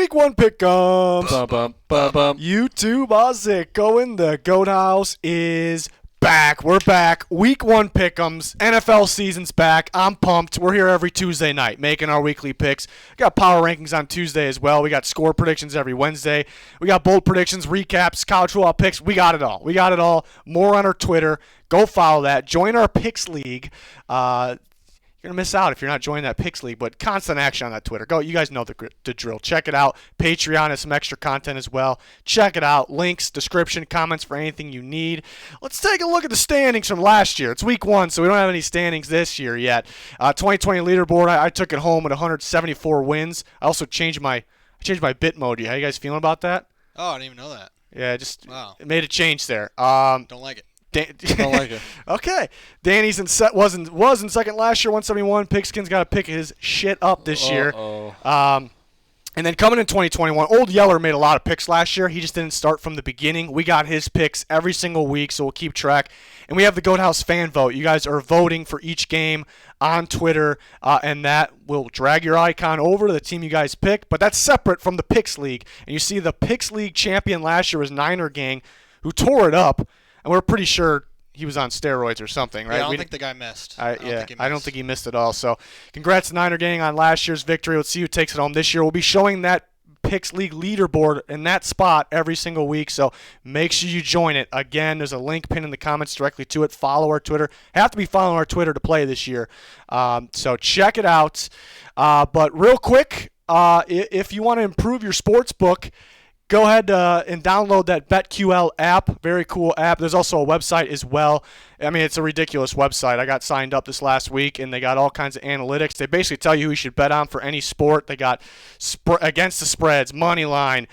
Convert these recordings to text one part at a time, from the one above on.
Week 1 pick'ems. Bum. YouTube Ozzico in the Goat House is back. We're back. Week 1 pick'ems. NFL season's back. I'm pumped. We're here every Tuesday night making our weekly picks. We got power rankings on Tuesday as well. We got score predictions every Wednesday. We got bold predictions, recaps, college football picks. We got it all. More on our Twitter. Go follow that. Join our picks league. You're going to miss out if you're not joining that picks league, but constant action on that Twitter. Go, you guys know the drill. Check it out. Patreon has some extra content as well. Check it out. Links, description, comments for anything you need. Let's take a look at the standings from last year. It's week 1, so we don't have any standings this year yet. 2020 leaderboard, I took it home with 174 wins. I also changed my bit mode. How you guys feeling about that? Oh, I didn't even know that. Yeah, just Wow. made a change there. Don't like it. Don't like it. Okay. Danny's was in second last year, 171. Pigskin's got to pick his shit up this year. And then coming in 2021, Old Yeller made a lot of picks last year. He just didn't start from the beginning. We got his picks every single week, so we'll keep track. And we have the Goat House fan vote. You guys are voting for each game on Twitter, and that will drag your icon over to the team you guys pick. But that's separate from the Picks League. And you see the Picks League champion last year was Niner Gang, who tore it up. And we're pretty sure he was on steroids or something, right? Yeah, I don't think the guy missed. I don't think he missed at all. So congrats to Niner Gang on last year's victory. Let's see who takes it home this year. We'll be showing that Picks League leaderboard in that spot every single week, so make sure you join it. Again, there's a link pinned in the comments directly to it. Follow our Twitter. Have to be following our Twitter to play this year. So check it out. But real quick, if you want to improve your sports book, go ahead and download that BetQL app. Very cool app. There's also a website as well. I mean, it's a ridiculous website. I got signed up this last week, and they got all kinds of analytics. They basically tell you who you should bet on for any sport. They got against the spreads, money line,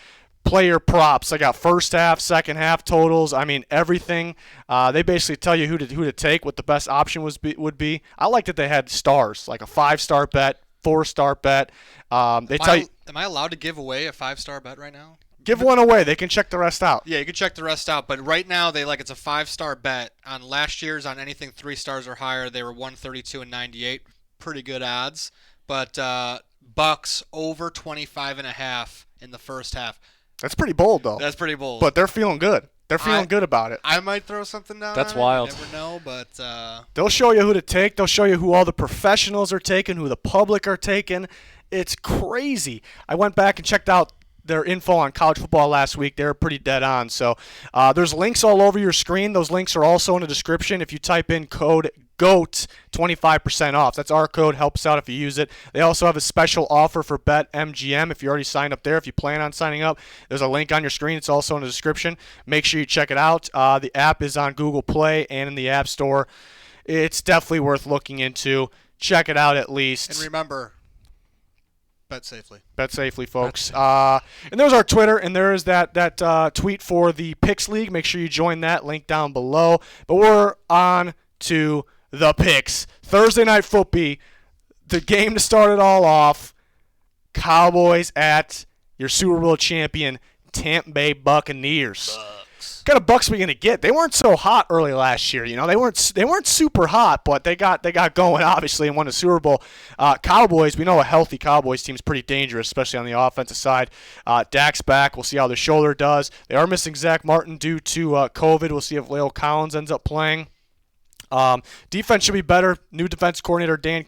player props. They got first half, second half totals. I mean, everything. They basically tell you who to take, what the best option would be. I like that they had stars, like a 5-star bet, 4-star bet. Am I allowed to give away a 5-star bet right now? Give one away. They can check the rest out. Yeah, you can check the rest out. But right now, it's a 5-star bet. On last year's, on anything 3 stars or higher, they were 132 and 98. Pretty good odds. But Bucks over 25.5 in the first half. That's pretty bold, though. That's pretty bold. But they're feeling good. They're feeling good about it. I might throw something down. That's on it. wild. You never know, but they'll show you who to take. They'll show you who all the professionals are taking, who the public are taking. It's crazy. I went back and checked out their info on college football last week. They were pretty dead on. So there's links all over your screen. Those links are also in the description. If you type in code GOAT, 25% off. That's our code. Helps out if you use it. They also have a special offer for BetMGM. If you already signed up there, if you plan on signing up, there's a link on your screen. It's also in the description. Make sure you check it out. The app is on Google Play and in the App Store. It's definitely worth looking into. Check it out at least. And remember, bet safely. Bet safely, folks. And there's our Twitter, and there is that tweet for the Picks League. Make sure you join that. Link down below. But we're on to the picks. Thursday Night Football, the game to start it all off. Cowboys at your Super Bowl champion, Tampa Bay Buccaneers. What kind of Bucks are we gonna get? They weren't so hot early last year, They weren't super hot, but they got going obviously and won the Super Bowl. Cowboys, we know a healthy Cowboys team is pretty dangerous, especially on the offensive side. Dak's back. We'll see how the shoulder does. They are missing Zach Martin due to COVID. We'll see if La'el Collins ends up playing. Defense should be better. New defense coordinator Dan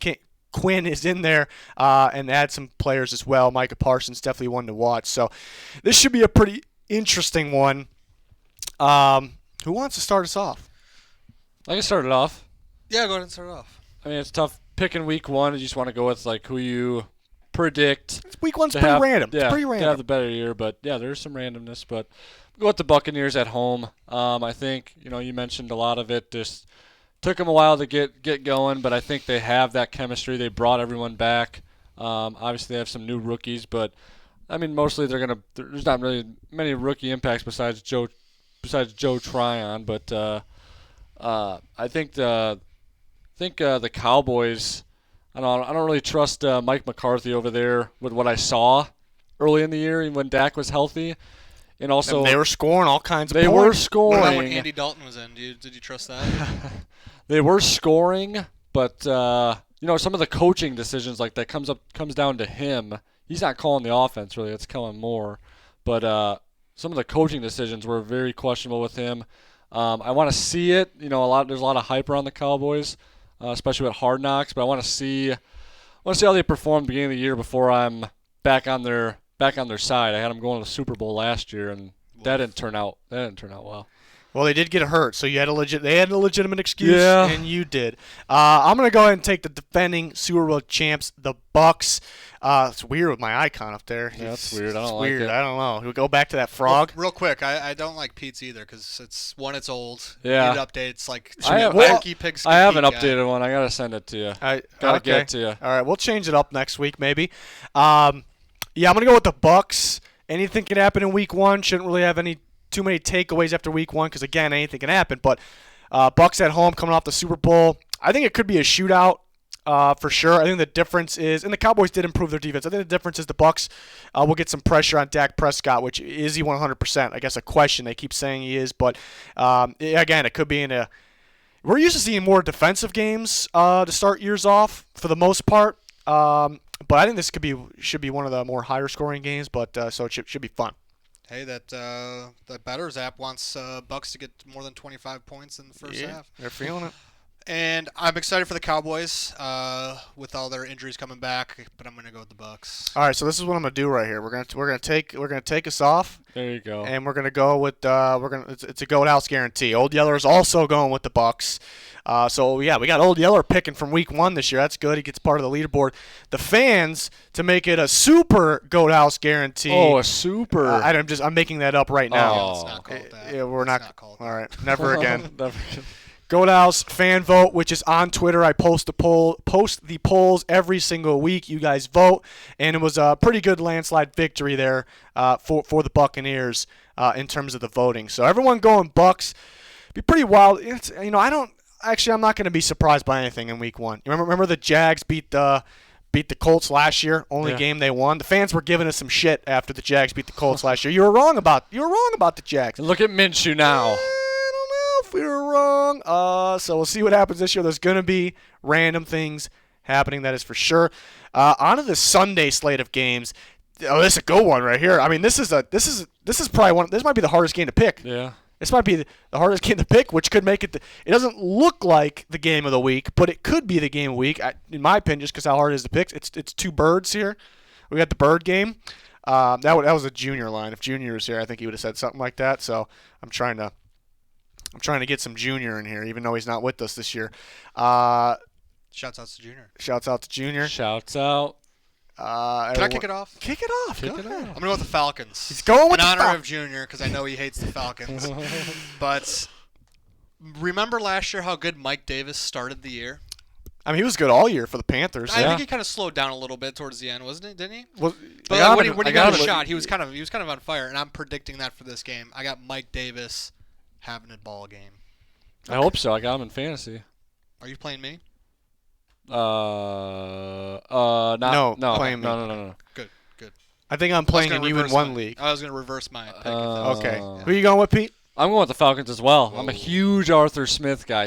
Quinn is in there and add some players as well. Micah Parsons definitely one to watch. So this should be a pretty interesting one. Who wants to start us off? I can start it off. Yeah, go ahead and start it off. I mean, it's tough picking week 1. You just want to go with who you predict. Week 1's pretty random. Yeah, it's pretty random. To have the better year, but yeah, there's some randomness. But we'll go with the Buccaneers at home. I think you mentioned a lot of it. Just took them a while to get going, but I think they have that chemistry. They brought everyone back. Obviously, they have some new rookies, but I mean, mostly there's not really many rookie impacts besides Joe Tryon, but I think the Cowboys. I don't really trust Mike McCarthy over there with what I saw early in the year, even when Dak was healthy, and also and they were scoring all kinds of points. They were scoring. What about when Andy Dalton was in? Did you trust that? They were scoring, but some of the coaching decisions that comes down to him. he's not calling the offense really. It's Kellen Moore. But some of the coaching decisions were very questionable with him. I want to see it. There's a lot of hype around the Cowboys, especially with Hard Knocks. But I want to see how they perform at the beginning of the year before I'm back on their side. I had them going to the Super Bowl last year, and that didn't turn out well. Well, they did get hurt, so they had a legitimate excuse, Yeah. and you did. I'm gonna go ahead and take the defending Super Bowl champs, the Bucks. It's weird with my icon up there. Yeah, that's weird. I It's don't weird. like it. I don't know. We go back to that frog. Real quick, I don't like Pete's either because it's old. Yeah. You need to update. It's like I have- Wacky Pigs. I have an Pete guy. updated one. I gotta send it to you. Gotta Okay. get it to you. All right, we'll change it up next week maybe. Yeah, I'm gonna go with the Bucks. Anything can happen in Week 1. Shouldn't really have too many takeaways after Week 1 because again, anything can happen. But Bucks at home, coming off the Super Bowl. I think it could be a shootout. For sure. I think the difference is, and the Cowboys did improve their defense. I think the difference is the Bucks will get some pressure on Dak Prescott, which is he 100%? I guess a question. They keep saying he is, but again, it could be we're used to seeing more defensive games to start years off for the most part. But I think this should be one of the more higher scoring games. But so it should be fun. Hey, that Bettors app wants Bucks to get more than 25 points in the first half. They're feeling it. And I'm excited for the Cowboys with all their injuries coming back, but I'm going to go with the Bucks. All right, so this is what I'm gonna do right here. We're gonna take us off. There you go. And we're gonna go with it's a Goat House guarantee. Old Yeller is also going with the Bucks. So yeah, we got Old Yeller picking from Week 1 this year. That's good. He gets part of the leaderboard. The fans to make it a super Goat House guarantee. Oh, a super. I'm making that up right now. Oh. It's not called that. Yeah, we're It's not called all that. right, never again. Never. Goat House fan vote, which is on Twitter. I post the polls every single week. You guys vote, and it was a pretty good landslide victory there for the Buccaneers in terms of the voting. So everyone going Bucks. Be pretty wild. I'm not going to be surprised by anything in Week 1. You remember the Jags beat the Colts last year, only game they won. The fans were giving us some shit after the Jags beat the Colts last year. You were wrong about the Jags. And look at Minshew now. I don't know if we were wrong. So we'll see what happens this year. There's going to be random things happening, that is for sure. On to the Sunday slate of games. Oh, this is a good one right here. I mean, this is probably one. This might be the hardest game to pick. Yeah. This might be the hardest game to pick, which could make it. It doesn't look like the game of the week, but it could be the game of the week, in my opinion, just because how hard it is to pick. It's two birds here. We got the bird game. That was a Junior line. If Junior was here, I think he would have said something like that. So I'm trying to get some Junior in here, even though he's not with us this year. Shouts out to Junior. Shouts out to Junior. Shouts out. Can I kick it off? Kick it off. Kick Go it ahead. I'm going to go with the Falcons. He's going with in the honor Falcons. of Junior because I know he hates the Falcons. But remember last year how good Mike Davis started the year? I mean, he was good all year for the Panthers. I Yeah. think he kind of slowed down a little bit towards the end, wasn't it? Didn't he? Well, But got when him- he I got got a him- shot, he was kind of on fire, and I'm predicting that for this game. I got Mike Davis having a ball game. I hope so. I got him in fantasy. Are you playing me? No, playing me. No. Good. I think I'm I was playing gonna in you in reverse one my- league. I was going to reverse my pick. Okay. Uh, Who are you going with, Pete? I'm going with the Falcons as well. I'm a huge Arthur Smith guy.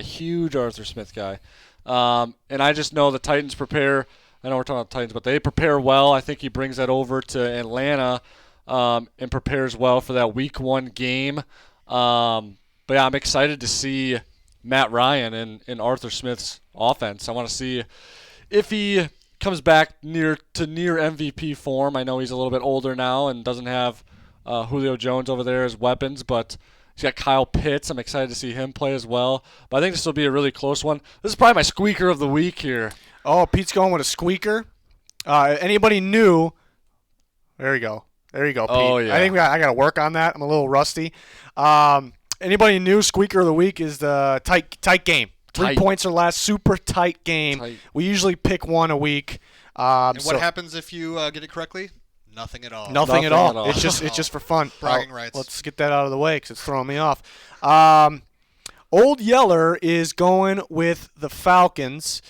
And I just know the Titans prepare. I know we're talking about the Titans, but they prepare well. I think he brings that over to Atlanta and prepares well for that Week 1 game. But yeah, I'm excited to see Matt Ryan in Arthur Smith's offense. I want to see if he comes back near MVP form. I know he's a little bit older now and doesn't have Julio Jones over there as weapons, but he's got Kyle Pitts. I'm excited to see him play as well. But I think this will be a really close one. This is probably my squeaker of the week here. Oh, Pete's going with a squeaker. Anybody new? There you go, Pete. Oh, yeah. I think I got to work on that. I'm a little rusty. Anybody new? Squeaker of the week is the tight game. 3 Tight. points or less. Super tight game. Tight. We usually pick one a week. And so what happens if you get it correctly? Nothing at all. Nothing at Nothing all. at all. It's just for fun. Bragging rights. Let's get that out of the way because it's throwing me off. Old Yeller is going with the Falcons.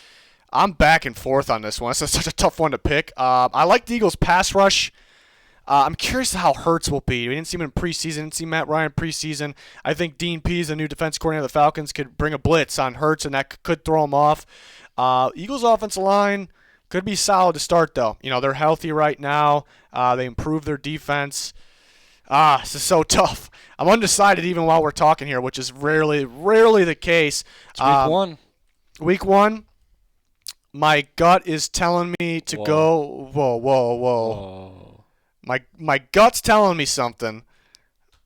I'm back and forth on this one. It's such a tough one to pick. I like the Eagles' pass rush. I'm curious how Hurts will be. We didn't see him in preseason. Didn't see Matt Ryan preseason. I think Dean Pease, the new defense coordinator of the Falcons, could bring a blitz on Hurts, and that could throw him off. Eagles' offensive line Could be solid to start, though. They're healthy right now. They improved their defense. This is so tough. I'm undecided even while we're talking here, which is rarely the case. It's week one. Week one, my gut is telling me to go. Whoa. My gut's telling me something,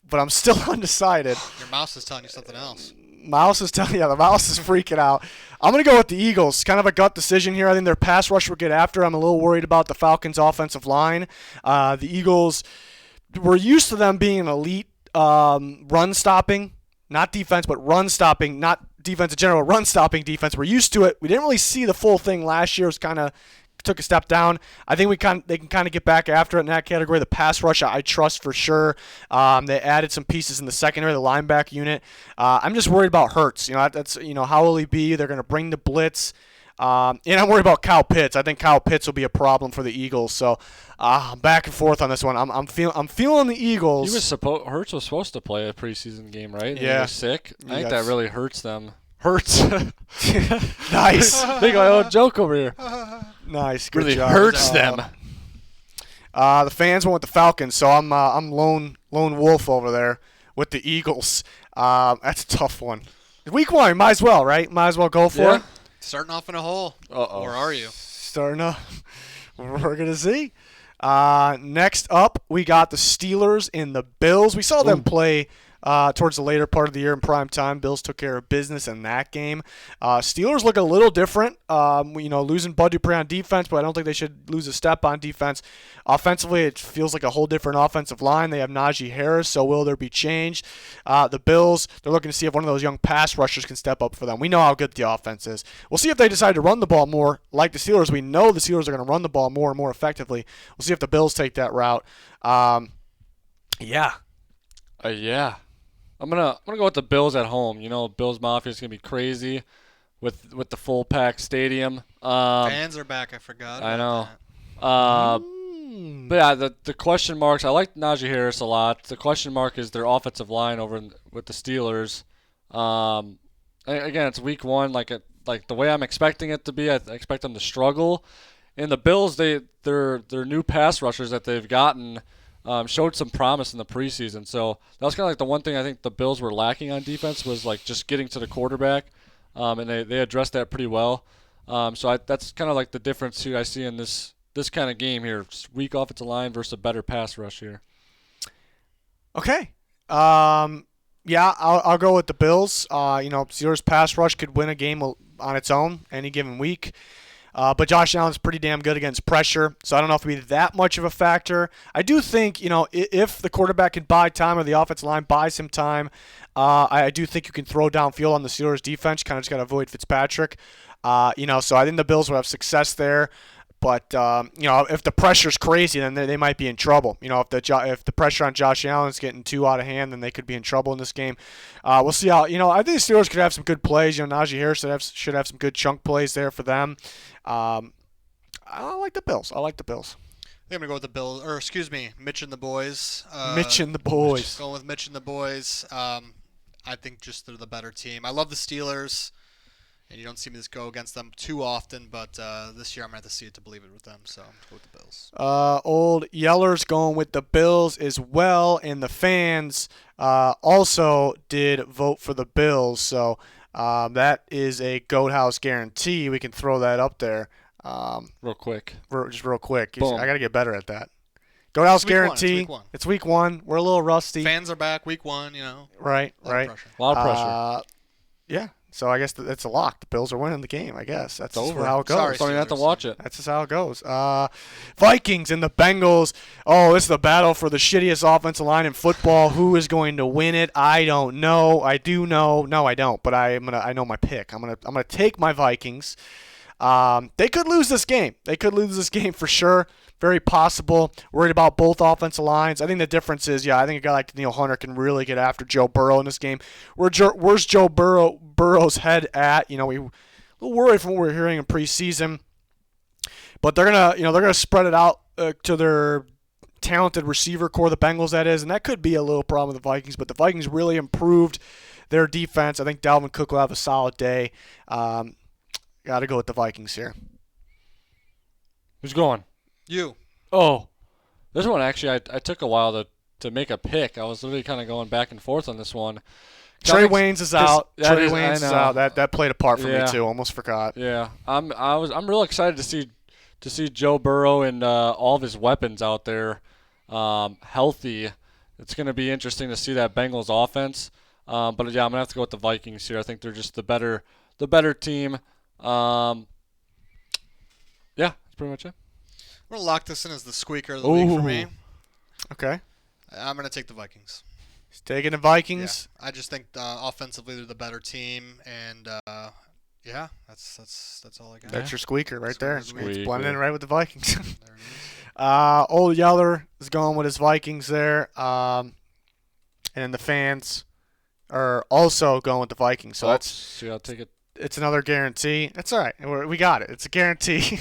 but I'm still undecided. Your mouse is telling you something else. The mouse is freaking out. I'm going to go with the Eagles. Kind of a gut decision here. I think their pass rush will get after. I'm a little worried about the Falcons' offensive line. The Eagles, we're used to them being an elite run stopping, not defense, but run stopping, not defense in general, run stopping defense. We're used to it. We didn't really see the full thing last year. It was kind of took a step down. I think they can kind of get back after it in that category. The pass rush, I trust for sure. They added some pieces in the secondary, the linebacker unit. I'm just worried about Hurts. That's how will he be? They're going to bring the blitz. And I'm worried about Kyle Pitts. I think Kyle Pitts will be a problem for the Eagles. So I'm back and forth on this one. I'm feeling the Eagles. Hurts was supposed to play a preseason game, right? Yeah. He was sick. I think that really hurts them. Nice. Big old joke over here. Nice. Good really job. Hurts them. The fans went with the Falcons, so I'm lone wolf over there with the Eagles. That's a tough one. Week one, might as well, right? Might as well go for it. Starting off in a hole. Uh-oh. Where are you? Starting off. We're going to see. Next up, we got the Steelers and the Bills. We saw them play towards the later part of the year in prime time. Bills took care of business in that game. Steelers look a little different. Losing Bud Dupree on defense, but I don't think they should lose a step on defense. Offensively, it feels like a whole different offensive line. They have Najee Harris, so will there be change? The Bills, they're looking to see if one of those young pass rushers can step up for them. We know how good the offense is. We'll see if they decide to run the ball more like the Steelers. We know the Steelers are going to run the ball more and more effectively. We'll see if the Bills take that route. Yeah. I'm gonna go with the Bills at home. Bills Mafia is gonna be crazy with the full packed stadium. Fans are back. I forgot. I know. But yeah, the question marks. I like Najee Harris a lot. The question mark is their offensitive line with the Steelers. Again, it's week one. Like the way I'm expecting it to be, I expect them to struggle. And the Bills, their new pass rushers that they've gotten. Showed some promise in the preseason. So that was kind of like the one thing I think the Bills were lacking on defense was like just getting to the quarterback, and they addressed that pretty well. That's kind of like the difference here I see in this kind of game here. Just weak offensive line versus a better pass rush here. Okay. I'll go with the Bills. Steelers pass rush could win a game on its own any given week. But Josh Allen's pretty damn good against pressure, so I don't know if it'll be that much of a factor. I do think, if the quarterback can buy time or the offensive line buys him time, I do think you can throw downfield on the Steelers' defense. Kind of just got to avoid Fitzpatrick. So I think the Bills will have success there. But, if the pressure's crazy, then they might be in trouble. If the pressure on Josh Allen's getting too out of hand, then they could be in trouble in this game. We'll see how, I think the Steelers could have some good plays. Najee Harris should have some good chunk plays there for them. I like the Bills. I think I'm going to go with the Bills, Mitch and the boys. Mitch and the boys. Going with Mitch and the boys. I think just they're the better team. I love the Steelers. And you don't see me just go against them too often, but this year I'm going to have to see it to believe it with them, so I'm going to go with the Bills. Old Yeller's going with the Bills as well, and the fans also did vote for the Bills, so that is a Goat House guarantee. We can throw that up there. Real quick. Just real quick. Boom. I got to get better at that. Goat House guarantee. It's week one. We're a little rusty. Fans are back week one, Right. A lot of pressure. Yeah. So I guess that's a lock. The Bills are winning the game, I guess. That's just over. how it goes. Sorry, don't even have to watch it. That's just how it goes. Vikings and the Bengals. Oh, it's the battle for the shittiest offensive line in football. Who is going to win it? I don't know. I do know. No, I don't. But I know my pick. I'm gonna take my Vikings. They could lose this game. For sure. Very possible. Worried about both offensive lines. I think the difference is, I think a guy like Daniel Hunter can really get after Joe Burrow in this game. Where's Joe Burrow's head at? We a little worried from what we're hearing in preseason. But they're gonna spread it out to their talented receiver core, the Bengals that is, and that could be a little problem with the Vikings. But the Vikings really improved their defense. I think Dalvin Cook will have a solid day. Got to go with the Vikings here. Who's going? You. Oh, this one actually I took a while to make a pick. I was literally kind of going back and forth on this one. Trey Waynes is out. Trey is- I Waynes is know. out. That played a part for Yeah. me too. Almost forgot. Yeah, I'm real excited to see Joe Burrow and all of his weapons out there healthy. It's going to be interesting to see that Bengals offense. But yeah, I'm gonna have to go with the Vikings here. I think they're just the better team. Yeah, that's pretty much it. We're going to lock this in as the squeaker of the week for me. Okay. I'm going to take the Vikings. He's taking the Vikings. Yeah. I just think offensively they're the better team, and yeah, that's all I got. That's your squeaker right there. Squeaker. It's blending in right with the Vikings. There it is. Old Yeller is going with his Vikings there. And then the fans are also going with the Vikings. So See, I'll take it. it's another guarantee. That's all right. We got it. It's a guarantee.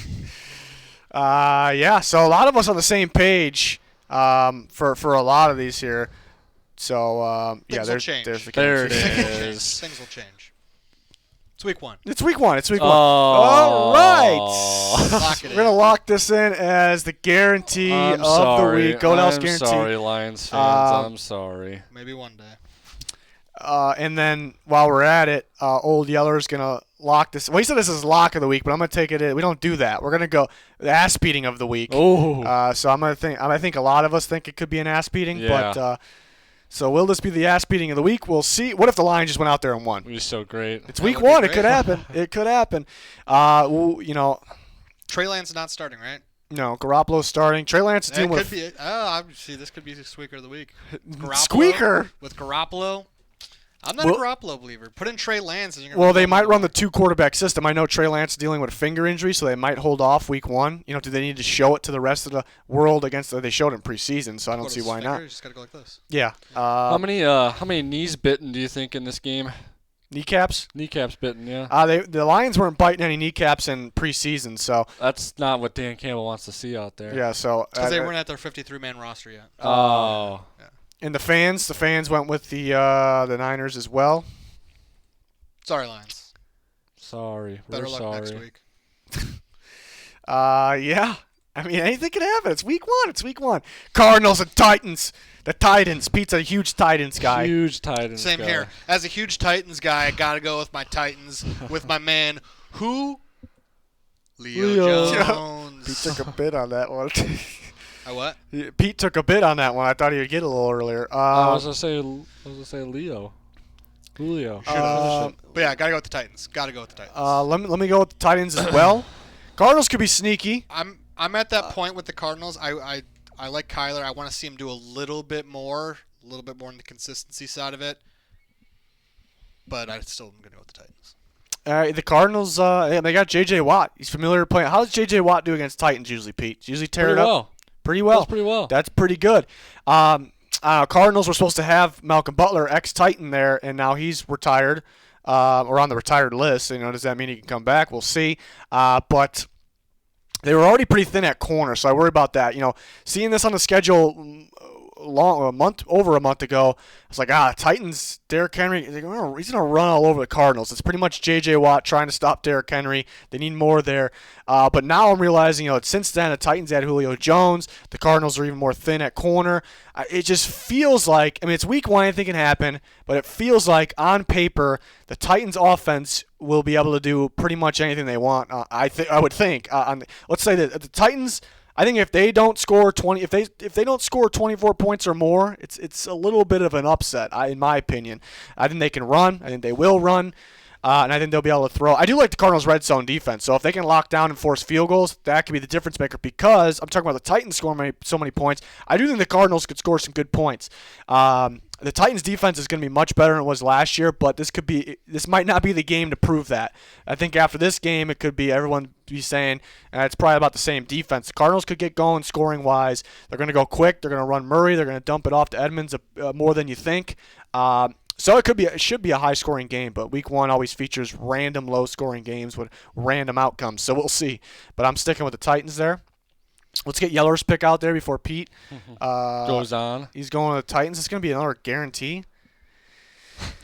Yeah, so a lot of us on the same page for a lot of these here. So, yeah, Things will change. there's the There guarantee. it is. Things will change. It's week 1. It's week 1. Oh. All right. Lock it We're going to in. lock this in as the guarantee I'm of sorry. the week. Go Dallas I'm guarantee. sorry, Lions fans. I'm sorry. Maybe one day. And then while we're at it, Old Yeller's going to lock this. Well, he said this is lock of the week, but I'm going to take it in. We don't do that. We're going to go the ass beating of the week. Oh. So I'm going to think. I think a lot of us think it could be an ass beating, Yeah. but so will this be the ass beating of the week? We'll see. What if the Lions just went out there and won? It was so great. It's That week would be 1. It great. could happen. It could happen. You know, Trey Lance not starting, right? no, Garoppolo's starting. Trey Lance is That dealing could with be. Obviously, this could be the squeaker of the week. Garoppolo, squeaker. with Garoppolo. I'm not Well- a Garoppolo believer. Put in Trey Lance. And you're Well, gonna they win might run the more. 2-quarterback system. I know Trey Lance is dealing with a finger injury, so they might hold off week 1. You know, do they need to show it to the rest of the world against? They showed it in preseason, so I don't What, see his why finger? not. You just gotta go like this. Yeah. How many knees bitten do you think in this game? Kneecaps? Kneecaps bitten, yeah. The Lions weren't biting any kneecaps in preseason, so That's not what Dan Campbell wants to see out there. yeah. So Because they weren't at their 53-man roster yet. Oh. and the fans went with the Niners as well. Sorry, Lions. Sorry. Better We're luck sorry. next week. Yeah. I mean, anything can happen. It's week 1. It's week 1. Cardinals and Titans. The Titans. Pete's a huge Titans guy. Huge Titans Same guy. here. As a huge Titans guy, I gotta go with my Titans with my man who? Leo Leo. Jones. Pete took a bit on that one. What? Pete took a bit on that one. I thought he would get a little earlier. I was gonna say Leo. Julio. But yeah, gotta go with the Titans. Gotta go with the Titans. Let me go with the Titans as well. Cardinals could be sneaky. I'm at that point with the Cardinals. I like Kyler. I want to see him do a little bit more in the consistency side of it. But I still am gonna go with the Titans. The Cardinals, they got J.J. Watt. He's familiar playing. How does J.J. Watt do against Titans usually, Pete? Usually tear Pretty it up well. pretty well. Does pretty well. That's pretty good. Cardinals were supposed to have Malcolm Butler, ex-Titan, there, and now he's retired or on the retired list. You know, does that mean he can come back? We'll see. But they were already pretty thin at corner, so I worry about that. You know, seeing this on the schedule over a month ago, I was like, Titans, Derrick Henry, he's gonna run all over the Cardinals. It's pretty much J.J. Watt trying to stop Derrick Henry. They need more there. But now I'm realizing, since then the Titans had Julio Jones, the Cardinals are even more thin at corner. It just feels like, it's week 1, anything can happen, but it feels like on paper the Titans offense will be able to do pretty much anything they want. I would think. Let's say that the Titans, I think if they don't score 20, if they don't score 24 points or more, it's a little bit of an upset, in my opinion. I think they can run. I think they will run. And I think they'll be able to throw. I do like the Cardinals' red zone defense. So if they can lock down and force field goals, that could be the difference maker. Because I'm talking about the Titans scoring so many points. I do think the Cardinals could score some good points. The Titans' defense is going to be much better than it was last year, but this might not be the game to prove that. I think after this game, it could be everyone be saying it's probably about the same defense. The Cardinals could get going scoring wise. They're going to go quick. They're going to run Murray. They're going to dump it off to Edmonds more than you think. So it should be a high-scoring game, but Week 1 always features random low-scoring games with random outcomes. So we'll see. But I'm sticking with the Titans there. Let's get Yeller's pick out there before Pete Goes on. He's going with the Titans. It's going to be another guarantee.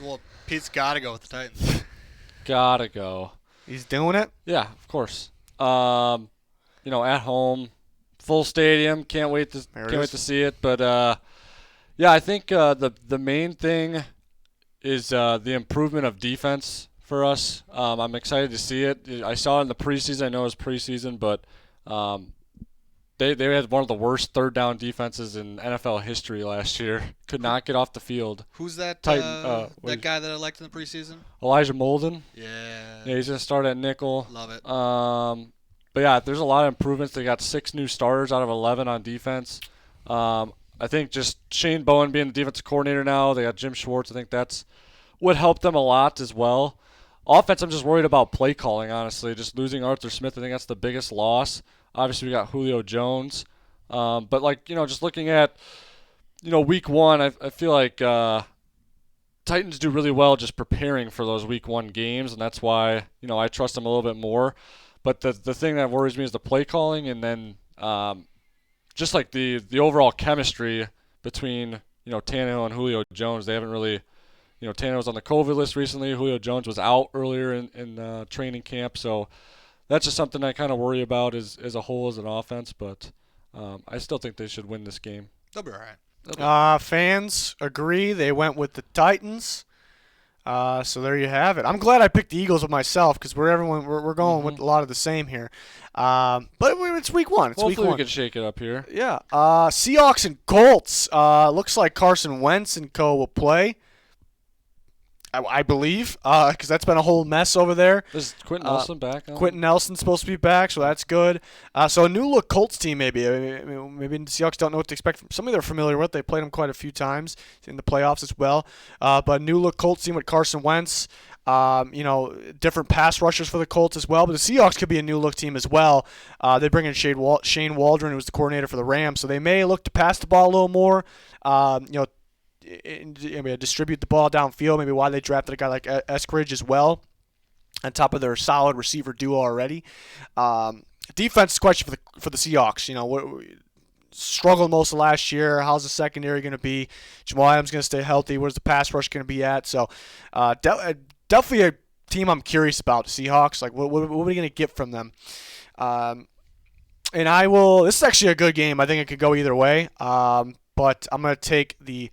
Well, Pete's got to go with the Titans. Gotta go. He's doing it. Yeah, of course. Yeah, at home, full stadium. Can't wait to see it. But yeah, I think the main thing is the improvement of defense for us. I'm excited to see it. I saw it in the preseason. I know it was preseason, but they had one of the worst third down defenses in NFL history last year. Could not get off the field. Who's that that guy that I liked in the preseason? Elijah Molden. Yeah. Yeah, he's going to start at nickel. Love it. But yeah, there's a lot of improvements. They got 6 new starters out of 11 on defense. I think just Shane Bowen being the defensive coordinator now, they got Jim Schwartz. I think that's would help them a lot as well. Offense, I'm just worried about play calling, honestly. Just losing Arthur Smith, I think that's the biggest loss. Obviously, we got Julio Jones. But, just looking at, week 1, I feel like Titans do really well just preparing for those week 1 games, and that's why, I trust them a little bit more. But the thing that worries me is the play calling, and then just like the overall chemistry between, Tannehill and Julio Jones. They haven't really, Tannehill was on the COVID list recently. Julio Jones was out earlier in training camp. So that's just something I kind of worry about as a whole as an offense. But I still think they should win this game. They'll be all right. Fans agree. They went with the Titans. So there you have it. I'm glad I picked the Eagles with myself because we're going with a lot of the same here. But it's week 1. It's Hopefully week 1. we can shake it up here. Yeah. Seahawks and Colts. Looks like Carson Wentz and co will play. I believe, because that's been a whole mess over there. Is Quentin Nelson back? Quentin Nelson's supposed to be back, so that's good. So a new-look Colts team, maybe. Maybe the Seahawks don't know what to expect from somebody they're familiar with. They played them quite a few times in the playoffs as well. But a new-look Colts team with Carson Wentz. Different pass rushers for the Colts as well. But the Seahawks could be a new-look team as well. They bring in Shane Waldron, who was the coordinator for the Rams, so they may look to pass the ball a little more. Distribute the ball downfield. Maybe why they drafted a guy like Eskridge as well, on top of their solid receiver duo already. Defense is a question for the Seahawks. Struggled most of last year. How's the secondary going to be? Jamal Adams going to stay healthy? Where's the pass rush going to be at? So definitely a team I'm curious about. The Seahawks. Like, what are we going to get from them? And this is actually a good game. I think it could go either way. But I'm going to take the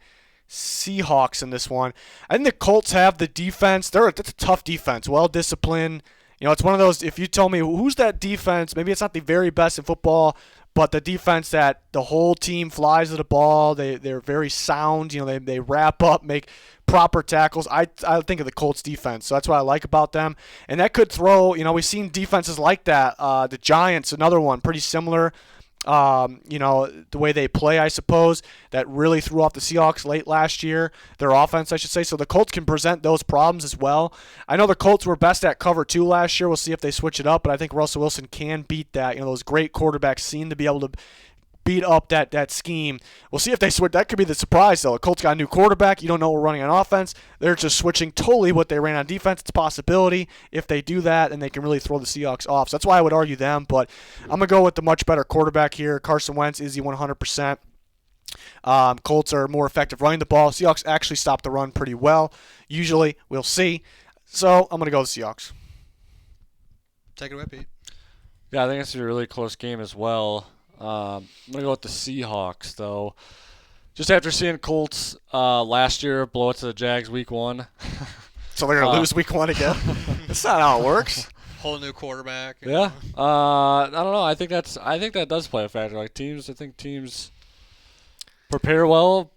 Seahawks in this one. I think the Colts have the defense. That's a tough defense, well disciplined. It's one of those. If you tell me who's that defense, maybe it's not the very best in football, but the defense that the whole team flies to the ball. They're very sound. They wrap up, make proper tackles. I think of the Colts defense, so that's what I like about them. And that could throw. We've seen defenses like that. The Giants, another one, pretty similar. The way they play, I suppose, that really threw off the Seahawks late last year, their offense, I should say. So the Colts can present those problems as well. I know the Colts were best at cover 2 last year. We'll see if they switch it up, but I think Russell Wilson can beat that. Those great quarterbacks seem to be able to beat up that scheme. We'll see if they switch. That could be the surprise, though. The Colts got a new quarterback. You don't know what we're running on offense. They're just switching totally what they ran on defense. It's a possibility. If they do that, then they can really throw the Seahawks off. So that's why I would argue them. But I'm going to go with the much better quarterback here. Carson Wentz, is he 100%? Colts are more effective running the ball. Seahawks actually stop the run pretty well. Usually, we'll see. So I'm going to go with the Seahawks. Take it away, Pete. Yeah, I think it's a really close game as well. I'm going to go with the Seahawks, though. Just after seeing Colts last year blow it to the Jags week 1. So they're going to lose week 1 again? That's not how it works. Whole new quarterback. Yeah. I don't know. I think that does play a factor. Like teams prepare well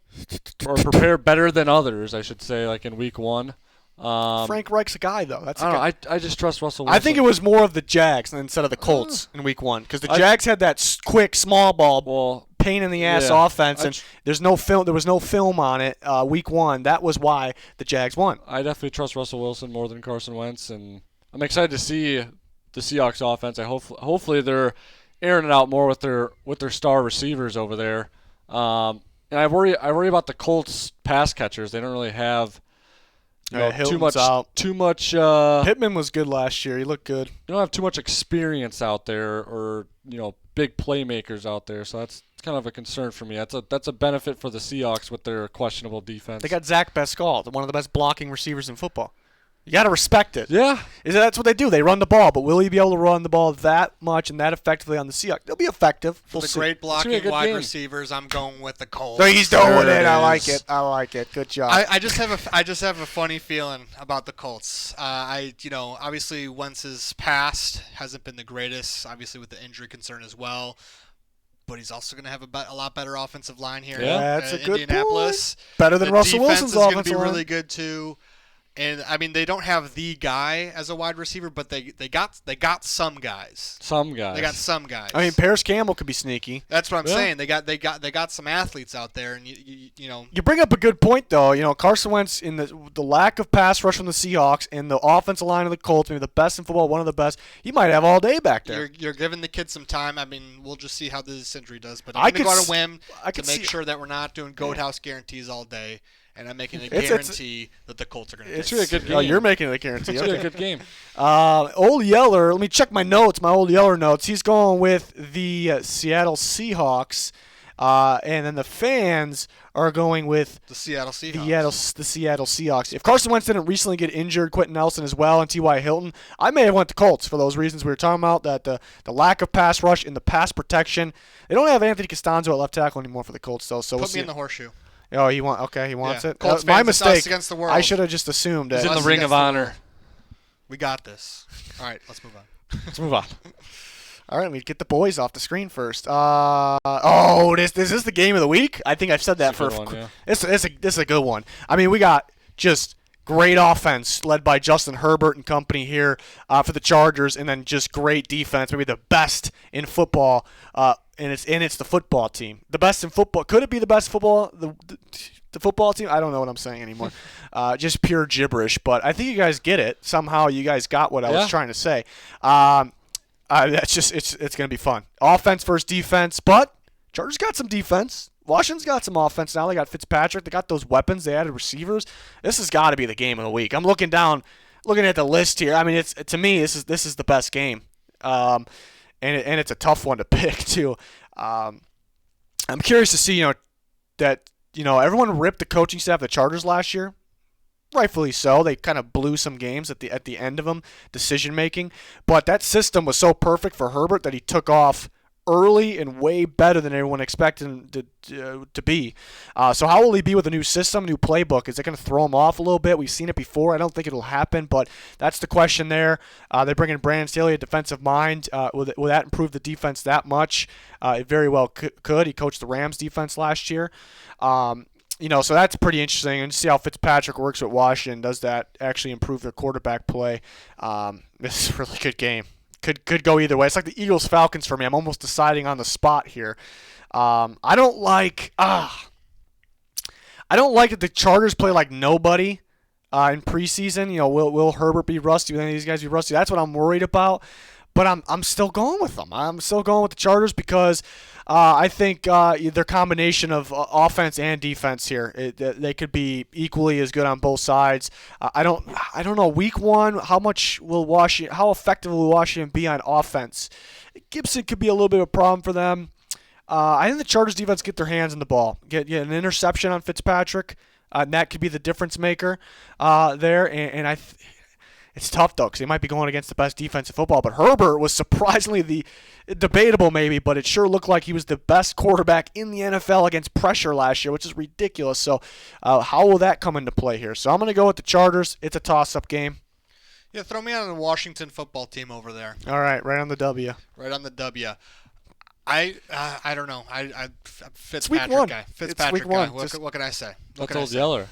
or prepare better than others, I should say, like in week 1. Frank Reich's a guy, though. I just trust Russell Wilson. I think it was more of the Jags instead of the Colts in week 1 because the Jags had that quick, small ball, pain in the ass offense, and there's no film. There was no film on it week 1. That was why the Jags won. I definitely trust Russell Wilson more than Carson Wentz, and I'm excited to see the Seahawks offense. Hopefully they're airing it out more with their star receivers over there. And I worry about the Colts pass catchers. They don't really have. Too much. Pittman was good last year. He looked good. You don't have too much experience out there, or big playmakers out there. So that's kind of a concern for me. That's a benefit for the Seahawks with their questionable defense. They got Zach Pascal, one of the best blocking receivers in football. You got to respect it. Yeah. That's what they do. They run the ball, but will he be able to run the ball that much and that effectively on the Seahawks? They'll be effective. For the great blocking wide receivers, I'm going with the Colts. So he's doing it. I like it. I like it. Good job. I just have a funny feeling about the Colts. Obviously Wentz's past hasn't been the greatest, obviously with the injury concern as well. But he's also going to have a lot better offensive line here. Yeah, that's a good Indianapolis. Point. Better than Russell Wilson's offensive line. The defense is going to be really good too. And I mean, they don't have the guy as a wide receiver, but they got some guys. They got some guys. I mean, Paris Campbell could be sneaky. That's what I'm saying. They got some athletes out there, and you bring up a good point though. Carson Wentz in the lack of pass rush from the Seahawks and the offensive line of the Colts, maybe the best in football, one of the best. He might have all day back there. You're giving the kid some time. I mean, we'll just see how this injury does. But I'm going to go on a whim to make sure that we're not doing goat house guarantees all day. And I'm making a guarantee that the Colts are going to It's really a good game. Oh, you're making it a guarantee. It's really a good game. Old Yeller, let me check my notes, my Old Yeller notes. He's going with the Seattle Seahawks. And then the fans are going with the Seattle Seahawks. The Seattle Seahawks. If Carson Wentz didn't recently get injured, Quentin Nelson as well, and T.Y. Hilton, I may have went to Colts for those reasons we were talking about, that the lack of pass rush and the pass protection. They don't have Anthony Costanzo at left tackle anymore for the Colts, though. So Put me in the horseshoe. Oh, he wants it. Colts my fans, mistake. It's us against the world. I should have just assumed that. He's in the Ring of Honor. We got this. All right, let's move on. Let's move on. All right, we get the boys off the screen first. This is the game of the week. I think I've said that for. This is a good one. I mean, we got just great offense led by Justin Herbert and company here for the Chargers, and then just great defense, maybe the best in football. And it's the football team. The best in football. Could it be the best football? The football team? I don't know what I'm saying anymore. Just pure gibberish. But I think you guys get it. Somehow you guys got what I was trying to say. That's just it's going to be fun. Offense versus defense. But Chargers got some defense. Washington's got some offense now. They got Fitzpatrick. They got those weapons. They added receivers. This has got to be the game of the week. I'm looking at the list here. I mean, to me, this is the best game. And it's a tough one to pick too. I'm curious to see that everyone ripped the coaching staff of the Chargers last year, rightfully so. They kind of blew some games at the end of them, decision making. But that system was so perfect for Herbert that he took off early and way better than everyone expected him to be. So how will he be with a new system, new playbook? Is it going to throw him off a little bit? We've seen it before. I don't think it'll happen, but that's the question there. They bring in Brandon Staley, a defensive mind. Will that improve the defense that much? It very well could. He coached the Rams defense last year. So that's pretty interesting. And see how Fitzpatrick works with Washington. Does that actually improve their quarterback play? This is a really good game. Could go either way. It's like the Eagles-Falcons for me. I'm almost deciding on the spot here. I don't like that the Chargers play like nobody in preseason. Will Herbert be rusty? Will any of these guys be rusty? That's what I'm worried about. But I'm still going with them. I'm still going with the Chargers because I think their combination of offense and defense here, they could be equally as good on both sides. I don't know. Week 1, how effective will Washington be on offense? Gibson could be a little bit of a problem for them. I think the Chargers defense get their hands on the ball, get an interception on Fitzpatrick, and that could be the difference maker there. And it's tough, though, because they might be going against the best defense in football. But Herbert was surprisingly debatable, maybe, but it sure looked like he was the best quarterback in the NFL against pressure last year, which is ridiculous. So how will that come into play here? So I'm going to go with the Chargers. It's a toss-up game. Yeah, throw me on the Washington football team over there. All right, right on the W. Right on the W. I don't know. Fitzpatrick it's week 1. Guy. Fitzpatrick it's week 1. guy. What can I say? That's Old Yeller.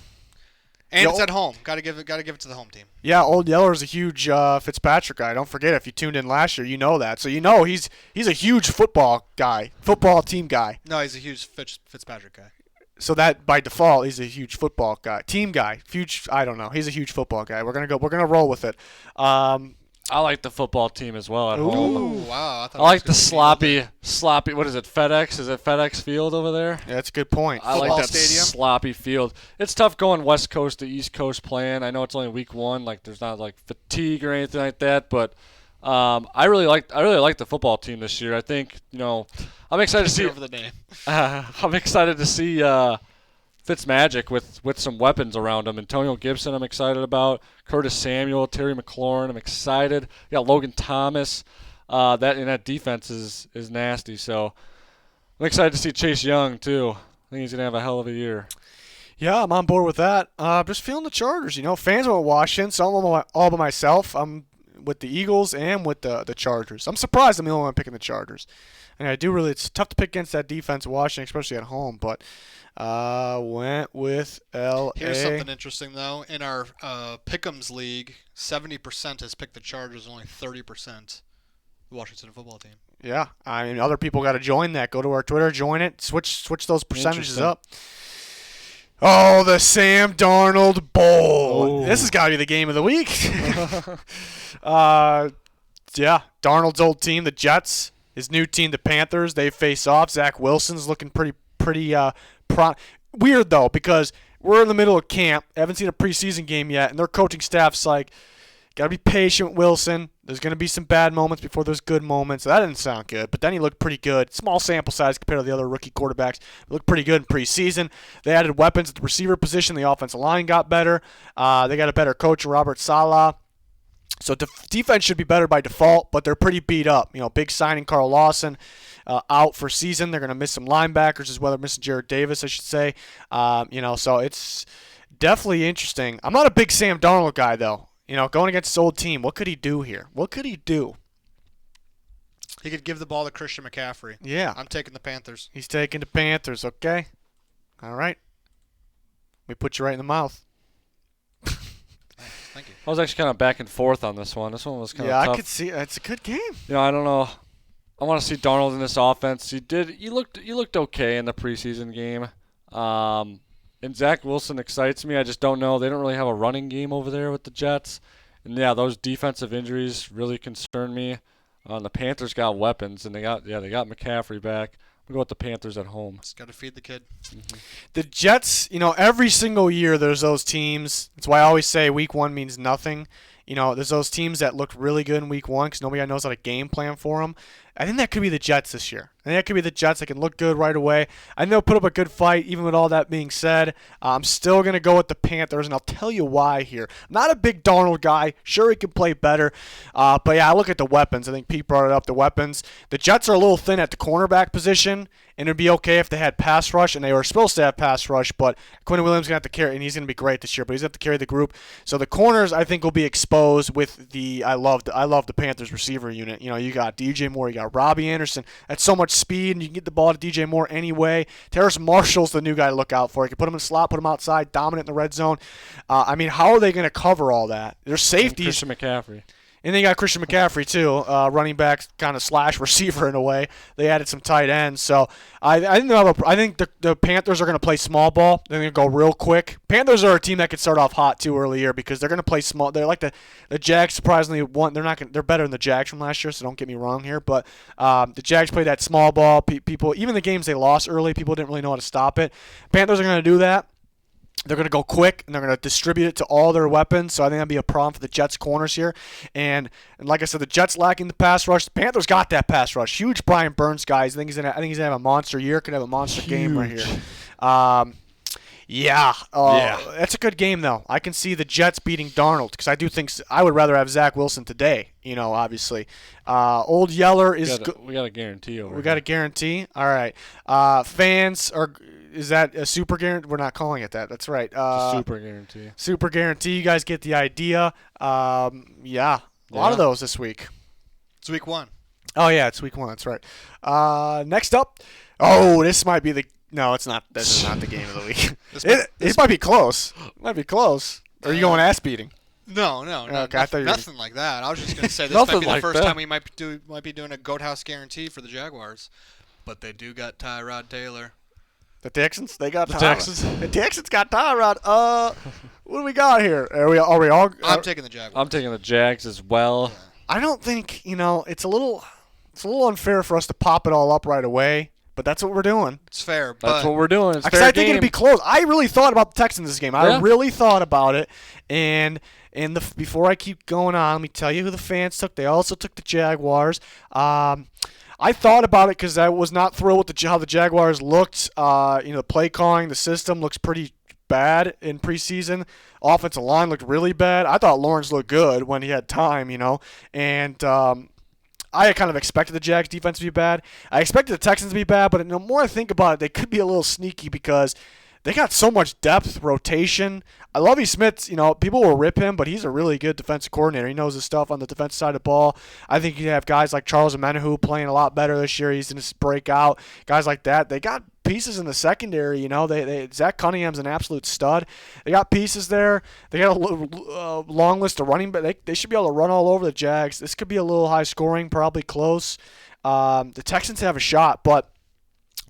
And it's at home. Got to give it to the home team. Yeah, Old Yeller is a huge Fitzpatrick guy. Don't forget, if you tuned in last year, you know that. So he's a huge football guy, football team guy. No, he's a huge Fitzpatrick guy. So that by default, he's a huge football guy, team guy. Huge. I don't know. He's a huge football guy. We're gonna roll with it. I like the football team as well at Ooh, home. Wow. I like the sloppy. What is it? FedEx? Is it FedEx Field over there? Yeah, that's a good point. I like that sloppy field. It's tough going West Coast to East Coast playing. I know it's only week 1. Like there's not like fatigue or anything like that, but I really like the football team this year. I think I'm excited to see over the name. I'm excited to see Fitzmagic with some weapons around him. Antonio Gibson, I'm excited about. Curtis Samuel, Terry McLaurin, I'm excited. You got Logan Thomas. That defense is nasty. So I'm excited to see Chase Young too. I think he's gonna have a hell of a year. Yeah, I'm on board with that. Just feeling the Chargers. Fans went Washington, so I'm all by myself. I'm with the Eagles and with the Chargers. I'm surprised I'm the only one picking the Chargers. And it's tough to pick against that defense of Washington, especially at home, but went with L.A. Here's something interesting, though. In our Pick'ems League, 70% has picked the Chargers, only 30% the Washington football team. Yeah, other people got to join that. Go to our Twitter, join it, switch those percentages up. Oh, the Sam Darnold Bowl. This has got to be the game of the week. Yeah, Darnold's old team, the Jets. His new team, the Panthers, they face off. Zach Wilson's looking pretty weird, though, because we're in the middle of camp. Haven't seen a preseason game yet, and their coaching staff's like, got to be patient, Wilson. There's going to be some bad moments before there's good moments. So that didn't sound good, but then he looked pretty good. Small sample size compared to the other rookie quarterbacks. He looked pretty good in preseason. They added weapons at the receiver position. The offensive line got better. They got a better coach, Robert Saleh. So defense should be better by default, but they're pretty beat up. Big signing Carl Lawson out for season. They're going to miss some linebackers as well. They're missing Jared Davis, I should say. So it's definitely interesting. I'm not a big Sam Darnold guy, though. Going against his old team, what could he do here? What could he do? He could give the ball to Christian McCaffrey. Yeah. I'm taking the Panthers. He's taking the Panthers, okay? All right. We put you right in the mouth. Thank you. I was actually kind of back and forth on this one. This one was kind of tough. Yeah, I could see. It's a good game. I don't know. I want to see Darnold in this offense. He looked okay in the preseason game. And Zach Wilson excites me. I just don't know. They don't really have a running game over there with the Jets. And, yeah, those defensive injuries really concern me. The Panthers got weapons, and they got McCaffrey back. We'll go with the Panthers at home. Just got to feed the kid. Mm-hmm. The Jets, every single year there's those teams. That's why I always say week one means nothing. There's those teams that looked really good in week one because nobody knows how to game plan for them. I think that could be the Jets this year. I think that could be the Jets that can look good right away. I know they'll put up a good fight, even with all that being said. I'm still going to go with the Panthers, and I'll tell you why here. I'm not a big Darnold guy. Sure, he can play better. But, yeah, I look at the weapons. I think Pete brought it up, the weapons. The Jets are a little thin at the cornerback position, and it would be okay if they had pass rush, and they were supposed to have pass rush, but Quinn Williams is going to have to carry, and he's going to be great this year, but he's going to have to carry the group. So the corners, I think, will be exposed with I love the Panthers receiver unit. You got DJ Moore, you got Robbie Anderson. That's so much speed, and you can get the ball to DJ Moore anyway. Terrace Marshall's the new guy to look out for. You can put him in the slot, put him outside, dominant in the red zone. How are they going to cover all that? Their safeties. Christian McCaffrey. And they got Christian McCaffrey, too, running back kind of slash receiver in a way. They added some tight ends. So I think the Panthers are going to play small ball. They're going to go real quick. Panthers are a team that could start off hot, too, early year because they're going to play small. They're like the Jags, surprisingly, they're better than the Jags from last year, so don't get me wrong here. But the Jags play that small ball. People, even the games they lost early, people didn't really know how to stop it. Panthers are going to do that. They're going to go quick, and they're going to distribute it to all their weapons. So I think that'll be a problem for the Jets' corners here. And like I said, the Jets lacking the pass rush. The Panthers got that pass rush. Huge Brian Burns, guys. I think he's going to have a monster year. Could have a monster game right here. That's a good game, though. I can see the Jets beating Darnold because I do think I would rather have Zach Wilson today, obviously. Old Yeller is we got a guarantee over We got a guarantee? All right. Fans are – is that a super guarantee? We're not calling it that. That's right. Super guarantee. Super guarantee. You guys get the idea. A lot of those this week. It's week one. Oh, yeah, it's week one. That's right. Next up. Oh, this might be the – no, it's not. This is not the game of the week. It might be close. It might be close. Or are you going ass beating? No, okay, I thought nothing like that. I was just going to say this might be the first time we might be doing a Goat House guarantee for the Jaguars. But they do got Tyrod Taylor. The Texans? They got the Tyrod. Texans. The Texans got Tyrod. What do we got here? Are we all? I'm taking the Jaguars. I'm taking the Jags as well. Yeah. I don't think it's a little unfair for us to pop it all up right away. But that's what we're doing. It's fair. That's what we're doing. It's fair I think it'd be close. I really thought about the Texans this game. I really thought about it. And before I keep going on, let me tell you who the fans took. They also took the Jaguars. I thought about it because I was not thrilled with how the Jaguars looked. The play calling, the system looks pretty bad in preseason. Offensive line looked really bad. I thought Lawrence looked good when he had time, and I kind of expected the Jags defense to be bad. I expected the Texans to be bad, but the more I think about it, they could be a little sneaky because they got so much depth, rotation. I love Smith. People will rip him, but he's a really good defensive coordinator. He knows his stuff on the defensive side of the ball. I think you have guys like Charles Omenihu playing a lot better this year. He's going to break out. Guys like that. They got pieces in the secondary. Zach Cunningham's an absolute stud. They got pieces there. They got a long list of running, but they should be able to run all over the Jags. This could be a little high scoring, probably close. The Texans have a shot, but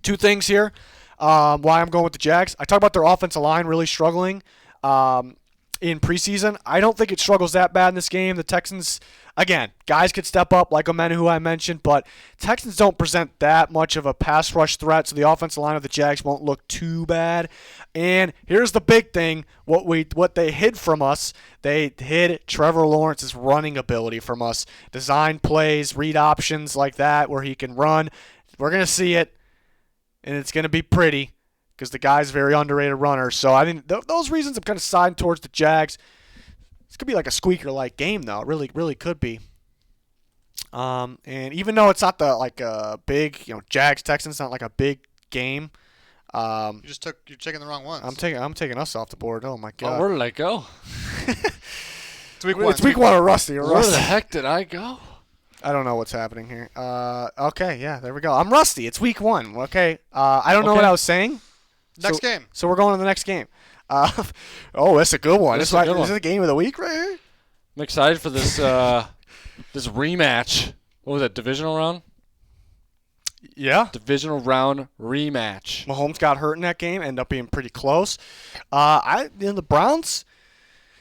two things here. Why I'm going with the Jags. I talked about their offensive line really struggling in preseason. I don't think it struggles that bad in this game. The Texans, again, guys could step up like Omenu, who I mentioned, but Texans don't present that much of a pass rush threat, so the offensive line of the Jags won't look too bad. And here's the big thing, what they hid from us. They hid Trevor Lawrence's running ability from us. Design plays, read options like that where he can run. We're going to see it. And it's going to be pretty because the guy's a very underrated runner. So I think those reasons I'm kind of siding towards the Jags. This could be like a squeaker-like game, though. It really, really could be. And even though it's not a big, Jags-Texans, not like a big game. You're taking the wrong ones. I'm taking us off the board. Oh my God. Oh, where did I go? It's week one. It's week one of Rusty. Where the heck did I go? I don't know what's happening here. Okay, yeah, there we go. I'm rusty. It's week one. Okay. I don't know what I was saying. Next game. So we're going to the next game. That's a good one. This is a good one. Is it the game of the week right here? I'm excited for this this rematch. What was that, divisional round? Yeah. Divisional round rematch. Mahomes got hurt in that game. Ended up being pretty close. The Browns,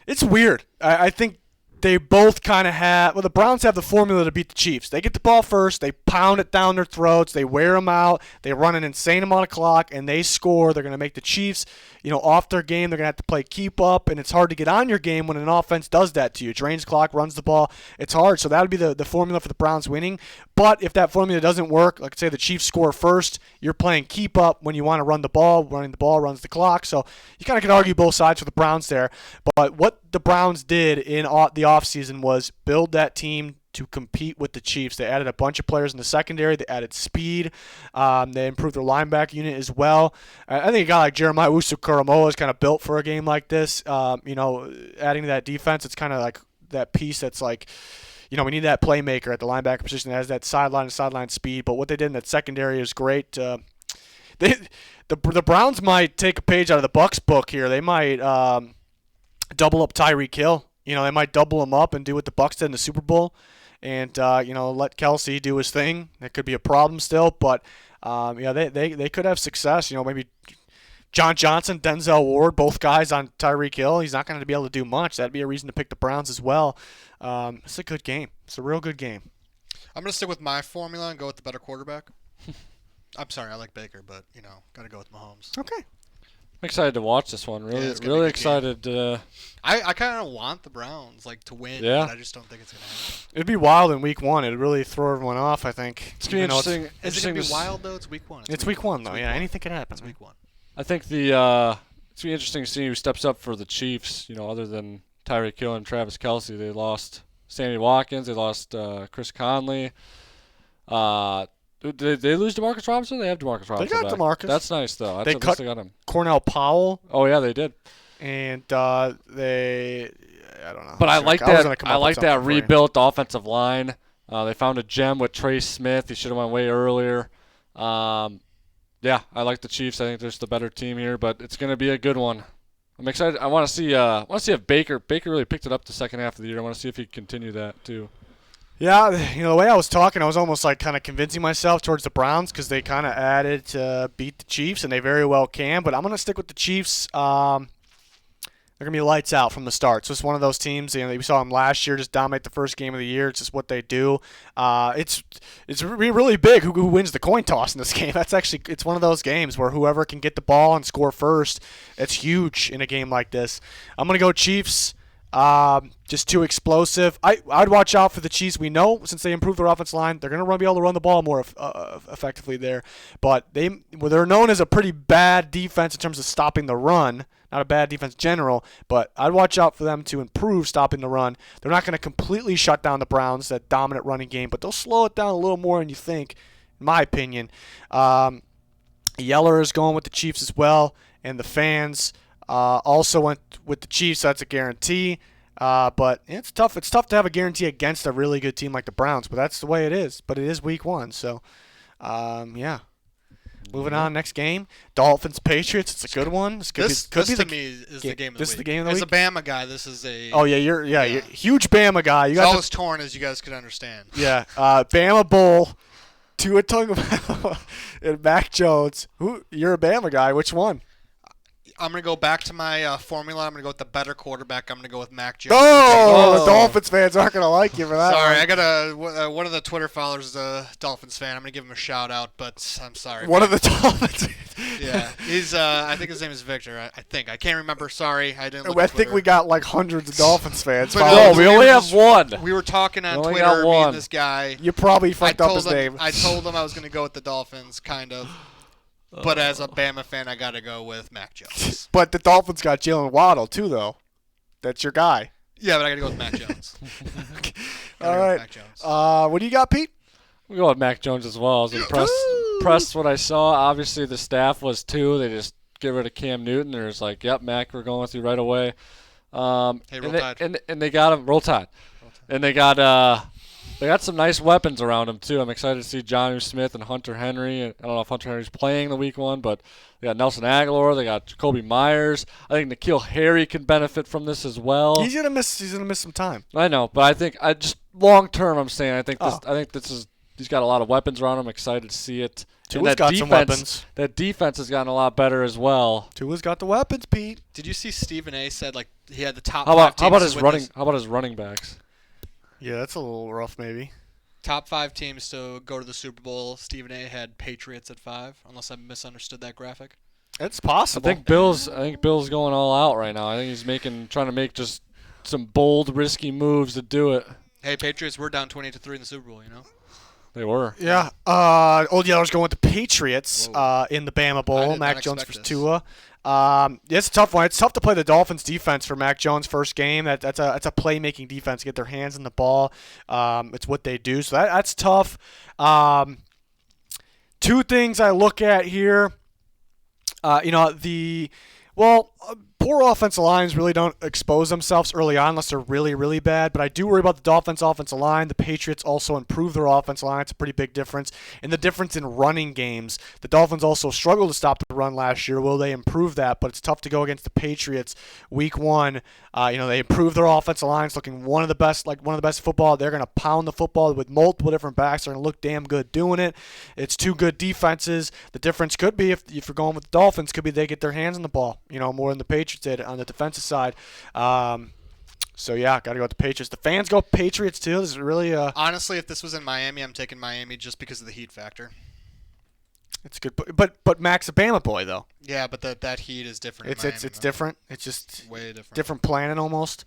it's weird. I think they both kind of have – the Browns have the formula to beat the Chiefs. They get the ball first. They pound it down their throats. They wear them out. They run an insane amount of clock, and they score. They're going to make the Chiefs, off their game. They're going to have to play keep up, and it's hard to get on your game when an offense does that to you. Drains clock, runs the ball. It's hard. So that would be the formula for the Browns winning. But if that formula doesn't work, like say the Chiefs score first, you're playing keep up when you want to run the ball. Running the ball runs the clock. So you kind of can argue both sides for the Browns there. But what the Browns did in the offseason was build that team to compete with the Chiefs. They added a bunch of players in the secondary. They added speed. They improved their linebacker unit as well. I think a guy like Jeremiah Owusu-Koramoah is kind of built for a game like this. Adding to that defense, it's kind of like that piece that's like, we need that playmaker at the linebacker position that has that sideline speed. But what they did in that secondary is great. The Browns might take a page out of the Bucs book here. They might double up Tyreek Hill. They might double him up and do what the Bucs did in the Super Bowl, and let Kelsey do his thing. That could be a problem still, but they could have success. Maybe John Johnson, Denzel Ward, both guys on Tyreek Hill. He's not going to be able to do much. That'd be a reason to pick the Browns as well. It's a good game. It's a real good game. I'm going to stick with my formula and go with the better quarterback. I'm sorry, I like Baker, but got to go with Mahomes. Okay. I'm excited to watch this one. Really excited. I kind of want the Browns to win, but I just don't think it's going to happen. It'd be wild in week one. It'd really throw everyone off, I think. It's going to be interesting. Is it going to be wild, though? It's week one. It's week one, though. Yeah, anything can happen. It's week one. I think it's going to be interesting to see who steps up for the Chiefs. Other than Tyreek Hill and Travis Kelce, they lost Sammy Watkins. They lost Chris Conley. Did they lose DeMarcus Robinson? They have DeMarcus Robinson. They got back. DeMarcus. That's nice, though. They cut got him. Cornell Powell. Oh, yeah, they did. And I don't know. But I like that. I like that rebuilt offensive line. They found a gem with Trey Smith. He should have went way earlier. Yeah, I like the Chiefs. I think they're just the better team here, but it's going to be a good one. I'm excited. I want to see. If Baker really picked it up the second half of the year. I want to see if he can continue that too. Yeah, the way I was talking, I was almost kind of convincing myself towards the Browns because they kind of added to beat the Chiefs, and they very well can. But I'm going to stick with the Chiefs. They're going to be lights out from the start. So it's one of those teams, we saw them last year just dominate the first game of the year. It's just what they do. It's really big who wins the coin toss in this game. It's one of those games where whoever can get the ball and score first, it's huge in a game like this. I'm going to go Chiefs. Just too explosive. I'd watch out for the Chiefs. We know since they improved their offensive line, they're going to be able to run the ball more effectively there. But they're known as a pretty bad defense in terms of stopping the run. Not a bad defense in general, but I'd watch out for them to improve stopping the run. They're not going to completely shut down the Browns, that dominant running game, but they'll slow it down a little more than you think, in my opinion. Yeller is going with the Chiefs as well, and the fans also went with the Chiefs. So that's a guarantee. But it's tough. It's tough to have a guarantee against a really good team like the Browns, but that's the way it is. But it is week 1, so yeah. Moving on, next game, Dolphins Patriots. It's a good one. This to me is the game of the week. This is the game of the week. As a Bama guy, this is a. Oh yeah, you're a huge Bama guy. It's all as torn as you guys could understand. Yeah, Bama Bowl, Tua Tagovailoa and Mac Jones. You're a Bama guy. Which one? I'm going to go back to my formula. I'm going to go with the better quarterback. I'm going to go with Mac Jones. Oh, the Dolphins fans aren't going to like you for that. Sorry, I got one of the Twitter followers is a Dolphins fan. I'm going to give him a shout out, but I'm sorry. One of the Dolphins. Yeah, he's. I think his name is Victor. I think I can't remember. Sorry, I didn't. I think we got like hundreds of Dolphins fans. No, we only have one. We were talking on Twitter. Me and this guy. You probably fucked up his name. I told him I was going to go with the Dolphins, kind of. But as a Bama fan, I got to go with Mac Jones. But the Dolphins got Jalen Waddle, too, though. That's your guy. Yeah, but I got to go with Mac Jones. All right. Mac Jones. What do you got, Pete? We go with Mac Jones as well. I was impressed what I saw. Obviously, the staff was too. They just get rid of Cam Newton. There's like, yep, Mac, we're going with you right away. Hey, roll Tide. And they got him. Roll Tide. And they got some nice weapons around him, too. I'm excited to see Jonnu Smith and Hunter Henry. I don't know if Hunter Henry's playing the week 1, but they got Nelson Aguilar. They got Jacoby Myers. I think N'Keal Harry can benefit from this as well. He's gonna miss some time. I know, but I think just long term, I'm saying I think this is he's got a lot of weapons around him. I'm excited to see it. Tua's got some weapons. That defense has gotten a lot better as well. Tua's got the weapons, Pete. Did you see Stephen A. said like he had the top how five teams about his to running? win this? How about his running backs? Yeah, that's a little rough, maybe. Top 5 teams to go to the Super Bowl. Stephen A. had Patriots at 5, unless I misunderstood that graphic. It's possible. I think Bill's going all out right now. I think he's trying to make just some bold, risky moves to do it. Hey, Patriots were down 28-3 in the Super Bowl, you know? They were. Yeah. Old Yeller's going with the Patriots in the Bama Bowl. Mac Jones for Tua. It's a tough one. It's tough to play the Dolphins defense for Mac Jones' first game. That's a playmaking defense. Get their hands in the ball. It's what they do. So that's tough. 2 things I look at here. Poor offensive lines really don't expose themselves early on unless they're really, really bad. But I do worry about the Dolphins' offensive line. The Patriots also improve their offensive line. It's a pretty big difference. And the difference in running games. The Dolphins also struggled to stop the run last year. Will they improve that? But it's tough to go against the Patriots week 1. They improved their offensive line. It's looking one of the best football. They're going to pound the football with multiple different backs. They're going to look damn good doing it. It's 2 good defenses. The difference could be, if you're going with the Dolphins, could be they get their hands on the ball, more than the Patriots did on the defensive side. So yeah, got to go with the Patriots. The fans go Patriots too. This is really honestly, if this was in Miami, I'm taking Miami just because of the heat factor. It's good, but Mac's a Bama boy though. Yeah, but that heat is different. It's different. It's just way different. Different planet almost.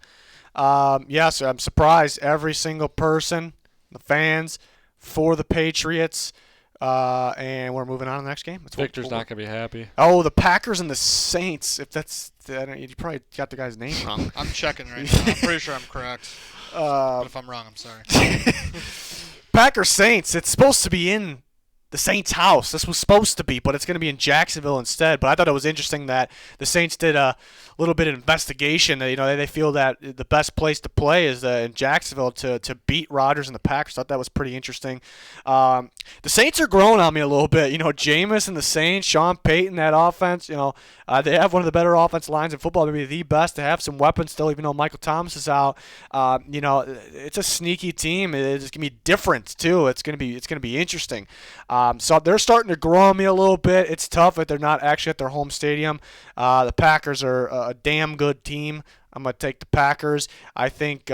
So I'm surprised every single person, the fans, for the Patriots. And we're moving on to the next game. Victor's not going to be happy. Oh, the Packers and the Saints. If that's, you probably got the guy's name wrong. I'm checking right now. I'm pretty sure I'm correct. But if I'm wrong, I'm sorry. Packers Saints. It's supposed to be in the Saints' house. This was supposed to be, but it's going to be in Jacksonville instead. But I thought it was interesting that the Saints did a little bit of investigation. They feel that the best place to play is in Jacksonville to beat Rodgers and the Packers. Thought that was pretty interesting. The Saints are growing on me a little bit. Jameis and the Saints, Sean Payton, that offense. They have one of the better offensive lines in football, maybe the best. They have some weapons still, even though Michael Thomas is out. It's a sneaky team. It's gonna be different too. It's gonna be interesting. So they're starting to grow on me a little bit. It's tough if they're not actually at their home stadium. The Packers are a damn good team. I'm going to take the Packers. I think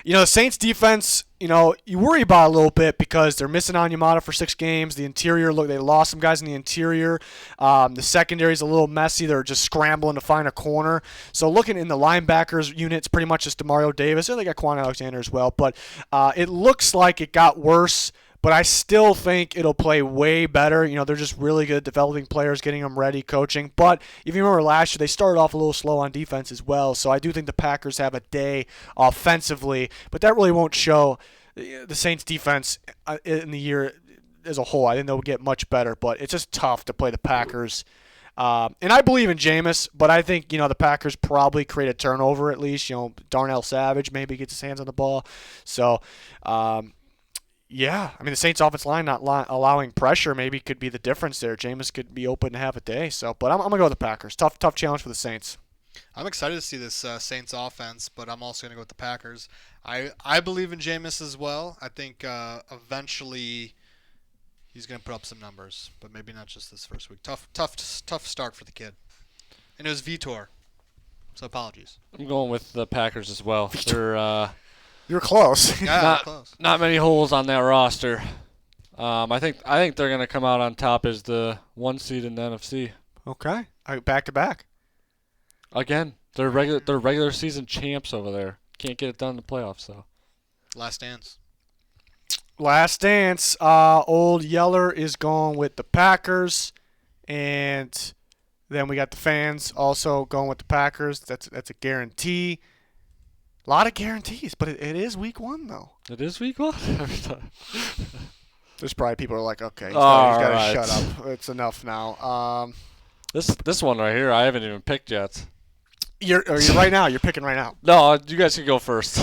The Saints defense, you worry about a little bit because they're missing Onyemata for 6 games. The interior, they lost some guys in the interior. The secondary is a little messy. They're just scrambling to find a corner. So looking in the linebackers unit, it's pretty much just Demario Davis. They got Quan Alexander as well. But it looks like it got worse. But I still think it'll play way better. They're just really good at developing players, getting them ready, coaching. But if you remember last year, they started off a little slow on defense as well. So I do think the Packers have a day offensively. But that really won't show the Saints defense in the year as a whole. I think they'll get much better. But it's just tough to play the Packers. And I believe in Jameis, but I think, the Packers probably create a turnover at least. Darnell Savage maybe gets his hands on the ball. So, yeah, the Saints' offensive line not allowing pressure maybe could be the difference there. Jameis could be open to have a day. So, but I'm gonna go with the Packers. Tough challenge for the Saints. I'm excited to see this Saints offense, but I'm also gonna go with the Packers. I believe in Jameis as well. I think eventually he's gonna put up some numbers, but maybe not just this first week. Tough start for the kid. And it was Vitor, so apologies. I'm going with the Packers as well. They're You're close. Yeah, close. Not many holes on that roster. I think they're gonna come out on top as the 1 seed in the NFC. Okay, back to back. Again, they're regular season champs over there. Can't get it done in the playoffs though. Last dance. Last dance. Old Yeller is going with the Packers, and then we got the fans also going with the Packers. That's a guarantee. A lot of guarantees, but it is week 1, though. It is week 1? There's probably people who are like, okay, he's All got to right. shut up. It's enough now. This one right here, I haven't even picked yet. You're right now. You're picking right now. No, you guys can go first.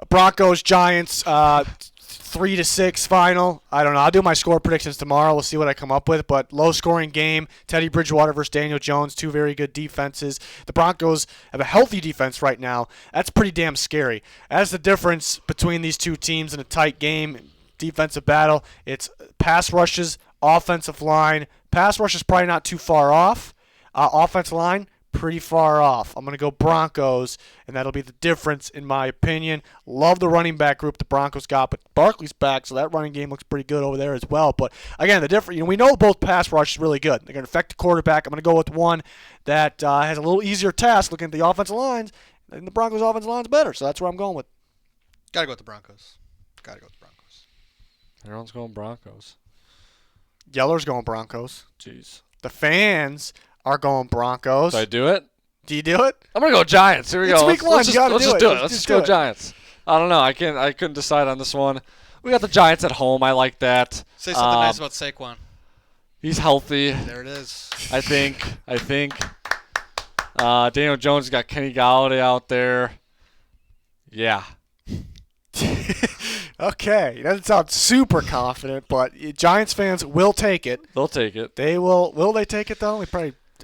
Broncos, Giants, 3-6 final. I don't know. I'll do my score predictions tomorrow. We'll see what I come up with. But low-scoring game. Teddy Bridgewater versus Daniel Jones, 2 very good defenses. The Broncos have a healthy defense right now. That's pretty damn scary. That's the difference between these two teams in a tight game, defensive battle. It's pass rushes, offensive line. Pass rush is probably not too far off. Offensive line, pretty far off. I'm going to go Broncos, and that'll be the difference in my opinion. Love the running back group the Broncos got, but Barkley's back, so that running game looks pretty good over there as well. But again, the difference, we know both pass rush is really good. They're going to affect the quarterback. I'm going to go with one that has a little easier task looking at the offensive lines, and the Broncos' offensive line's better, so that's where I'm going with. Gotta go with the Broncos. Everyone's going Broncos. Yeller's going Broncos. Jeez. The fans are going Broncos. Do I do it? Do you do it? I'm gonna go Giants. Here we It's go. week 1. Let's You gotta just do it. do it. Let's Let's just just go do it. Giants. I don't know. I couldn't decide on this one. We got the Giants at home. I like that. Say something nice about Saquon. He's healthy. There it is. I think. Daniel Jones got Kenny Galladay out there. Yeah. Okay, that doesn't sound super confident, but Giants fans will take it. They'll take it. They will. Will they take it though?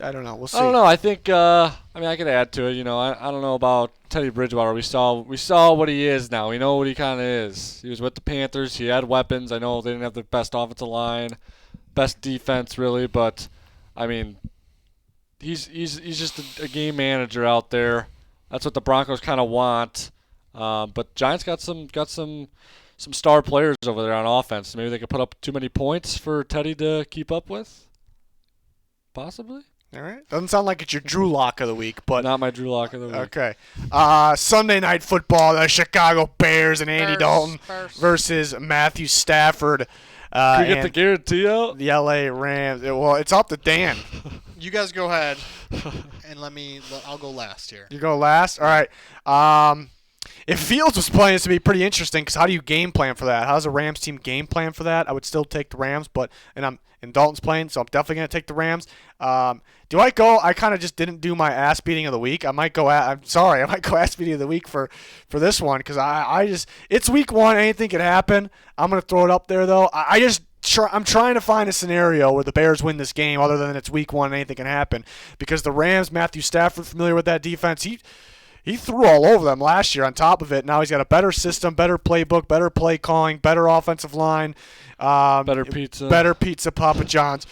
I don't know. We'll see. I don't know. I think. I could add to it. I don't know about Teddy Bridgewater. We saw what he is now. We know what he kind of is. He was with the Panthers. He had weapons. I know they didn't have the best offensive line, best defense really, but he's just a game manager out there. That's what the Broncos kind of want. But Giants got some star players over there on offense. Maybe they could put up too many points for Teddy to keep up with. Possibly. All right. Doesn't sound like it's your Drew Lock of the week, but Not my Drew Lock of the week. okay. Sunday Night Football: the Chicago Bears and Andy Dalton versus Matthew Stafford. Can we get and the guarantee out? the LA Rams. Well, it's up to Dan. You guys go ahead, and I'll go last here. You go last. All right. If Fields was playing, this would be pretty interesting because how do you game plan for that? How does a Rams team game plan for that? I would still take the Rams, and Dalton's playing, so I'm definitely going to take the Rams. Do I go? I kind of just didn't do my ass beating of the week. I might go ass beating of the week for this one because it's week 1. Anything could happen. I'm going to throw it up there though. I'm trying to find a scenario where the Bears win this game other than it's week 1 and anything can happen because the Rams, Matthew Stafford, familiar with that defense, he threw all over them last year on top of it. Now he's got a better system, better playbook, better play calling, better offensive line. Better pizza. Better pizza, Papa John's.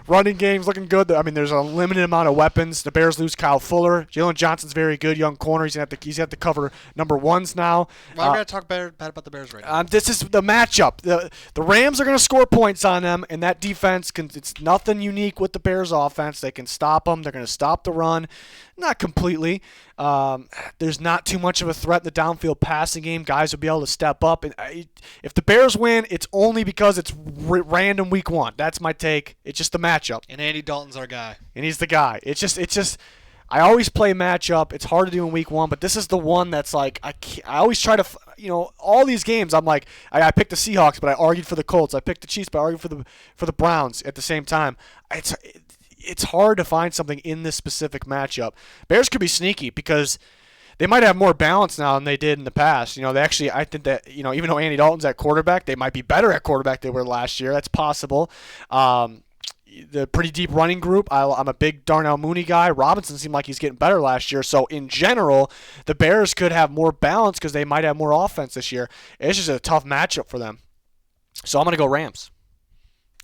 Running game's looking good. I mean, there's a limited amount of weapons. The Bears lose Kyle Fuller. Jalen Johnson's very good, young corner. He's going to have to cover number ones now. Well, I'm going to talk bad about the Bears right now. This is the matchup. The Rams are going to score points on them, and that defense, it's nothing unique with the Bears offense. They can stop them. They're going to stop the run. Not completely. There's not too much of a threat in the downfield passing game. Guys will be able to step up. And if the Bears win, it's only because it's random week one. That's my take. It's just the matchup. And Andy Dalton's our guy. And he's the guy. It's just. I always play matchup. It's hard to do in week one, but this is the one that's like I always try to, all these games. I'm like I picked the Seahawks, but I argued for the Colts. I picked the Chiefs, but I argued for the Browns at the same time. It's hard to find something in this specific matchup. Bears could be sneaky because they might have more balance now than they did in the past. They actually, I think that, even though Andy Dalton's at quarterback, they might be better at quarterback than they were last year. That's possible. The pretty deep running group, I'm a big Darnell Mooney guy. Robinson seemed like he's getting better last year. So, in general, the Bears could have more balance because they might have more offense this year. It's just a tough matchup for them. So, I'm going to go Rams.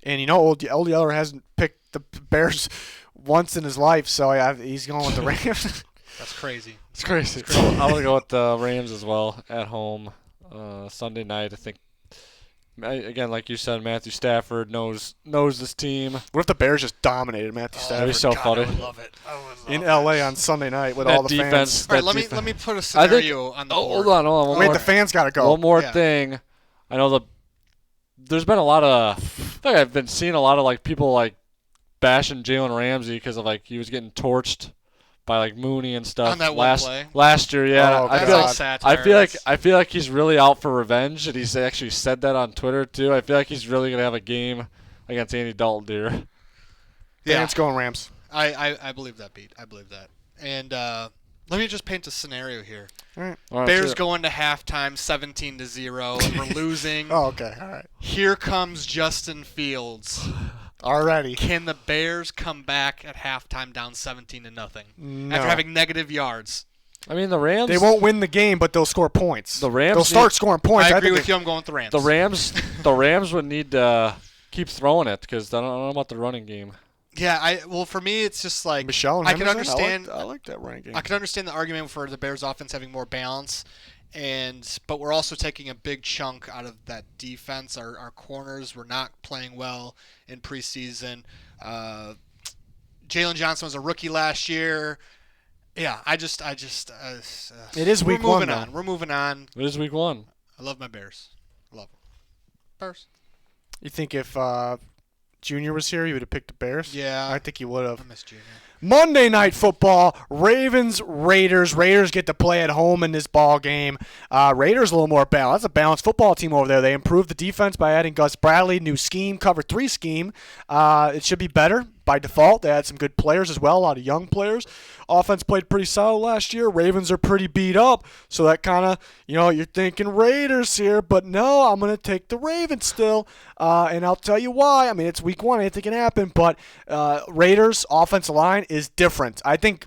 And, Old Yeller hasn't picked the Bears once in his life, so he's going with the Rams. That's crazy. It's crazy. I'm going to go with the Rams as well at home Sunday night. I think, again, like you said, Matthew Stafford knows this team. What if the Bears just dominated Matthew Stafford? That'd be so funny. I would love it. In L.A. on Sunday night with all the defense, fans. All right, let me put a scenario on the board. Hold on. Wait, the fans got to go. One more thing. I know there's been a lot of. I think I've been seeing a lot of people bashing Jalen Ramsey because of he was getting torched by Mooney and stuff on that one play last year. Yeah, Oh, I feel like he's really out for revenge, and he's actually said that on Twitter too. I feel like he's really gonna have a game against Andy Dalton here. Yeah, it's going Rams. I believe that, Pete. I believe that. And let me just paint a scenario here. All right. Bears going to halftime 17-0, and we're losing. Oh, okay. All right. Here comes Justin Fields. Already. Can the Bears come back at halftime down 17-0 No. after having negative yards? I mean, the Rams. They won't win the game, but they'll score points. The Rams. They'll start scoring points. I agree with you. I'm going with the Rams. The Rams would need to keep throwing it because I don't know about the running game. Yeah, for me, it's just Michelle and I can Henderson? understand. I like that running game. I can understand the argument for the Bears offense having more balance, but we're also taking a big chunk out of that defense. Our corners were not playing well in preseason. Jalen Johnson was a rookie last year. Yeah, it is week one. We're moving on. It is week one. I love my Bears. I love them. Bears. You think if Junior was here, you would have picked the Bears? Yeah. I think you would have. I miss Junior. Monday Night Football, Ravens. Raiders get to play at home in this ball game. Raiders a little more balanced. That's a balanced football team over there. They improved the defense by adding Gus Bradley, new scheme, cover 3 scheme. It should be better by default. They had some good players as well, a lot of young players. Offense played pretty solid last year. Ravens are pretty beat up, so that kind of, you're thinking Raiders here, but no, I'm going to take the Ravens still, and I'll tell you why. I mean, it's week one, anything can happen, but Raiders' offensive line is different. I think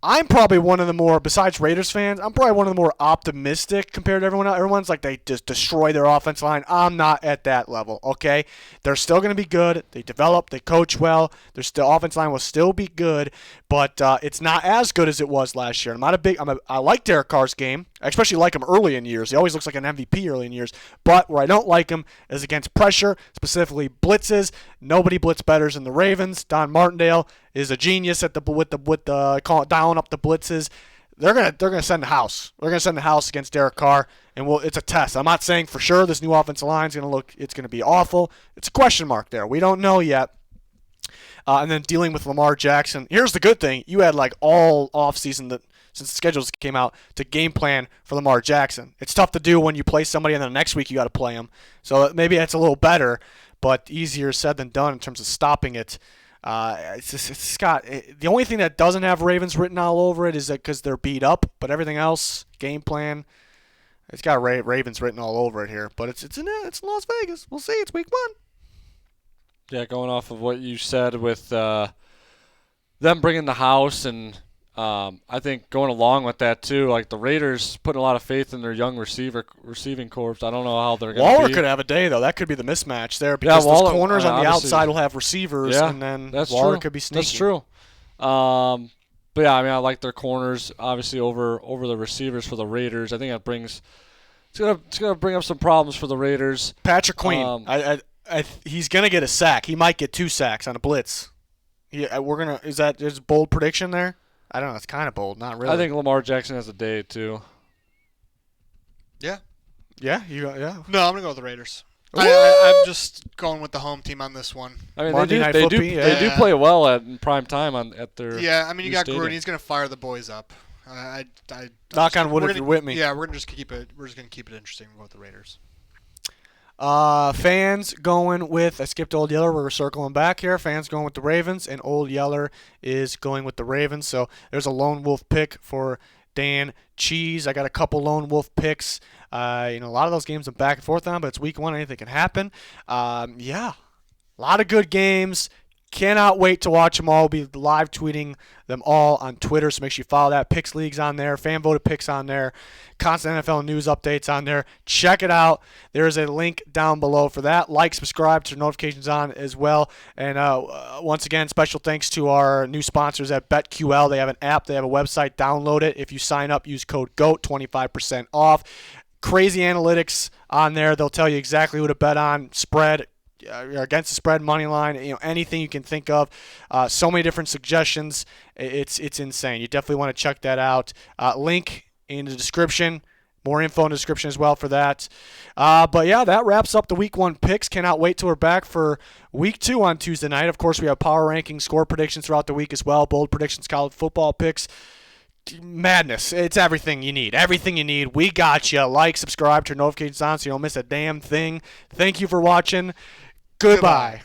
I'm probably one of the more, besides Raiders fans, I'm probably one of the more optimistic compared to everyone else. Everyone's like they just destroy their offensive line. I'm not at that level, okay? They're still going to be good. They develop. They coach well. Their offensive line will still be good, but it's not as good as it was last year. I like Derek Carr's game. I especially like him early in years. He always looks like an MVP early in years. But where I don't like him is against pressure, specifically blitzes. Nobody blitz better than the Ravens. Don Martindale is a genius at dialing up the blitzes. They're gonna send the house. They're gonna send the house against Derek Carr, and it's a test. I'm not saying for sure this new offensive line is gonna be awful. It's a question mark there. We don't know yet. And then dealing with Lamar Jackson. Here's the good thing: you had all offseason since the schedules came out to game plan for Lamar Jackson. It's tough to do when you play somebody and then the next week you got to play them. So maybe that's a little better, but easier said than done in terms of stopping it. The only thing that doesn't have Ravens written all over it is that because they're beat up, but everything else, game plan, it's got Ravens written all over it here. But it's in Las Vegas. We'll see. It's week one. Yeah, going off of what you said with them bringing the house and I think going along with that too, like the Raiders putting a lot of faith in their young receiving corps. I don't know how they're going to Waller could have a day though. That could be the mismatch there because Waller, those corners on the obviously, outside will have receivers, and then Waller could be sneaky. That's true. But yeah, I mean, I like their corners obviously over the receivers for the Raiders. I think that it's gonna bring up some problems for the Raiders. Patrick Queen, he's gonna get a sack. He might get 2 sacks on a blitz. Is that just a bold prediction there? I don't know. It's kind of bold. Not really. I think Lamar Jackson has a day too. Yeah. Yeah. No, I'm gonna go with the Raiders. I'm just going with the home team on this one. I mean, Monday they do play well in prime time at their. Yeah, I mean, you got stadium. Gruden. He's gonna fire the boys up. Knock on wood if you're with me. Yeah, we're just gonna keep it interesting with the Raiders. Fans going with, I skipped Old Yeller, we're circling back here. Fans going with the Ravens, and Old Yeller is going with the Ravens. So there's a lone wolf pick for Dan Cheese. I got a couple lone wolf picks. A lot of those games I'm back and forth on, but it's week 1. Anything can happen. A lot of good games. Cannot wait to watch them all. We'll be live tweeting them all on Twitter, so make sure you follow that. Picks Leagues on there, fan voted picks on there, constant NFL news updates on there. Check it out. There is a link down below for that. Like, subscribe, turn notifications on as well. And once again, special thanks to our new sponsors at BetQL. They have an app, they have a website. Download it. If you sign up, use code GOAT, 25% off. Crazy analytics on there. They'll tell you exactly who to bet on, spread, against the spread, money line, anything you can think of. So many different suggestions. It's insane. You definitely want to check that out. Link in the description. More info in the description as well for that. But yeah, that wraps up the week 1 picks. Cannot wait till we're back for week 2 on Tuesday night. Of course, we have power rankings, score predictions throughout the week as well. Bold predictions, college football picks. Madness. It's everything you need. Everything you need. We got you. Like, subscribe, turn notifications on so you don't miss a damn thing. Thank you for watching. Goodbye.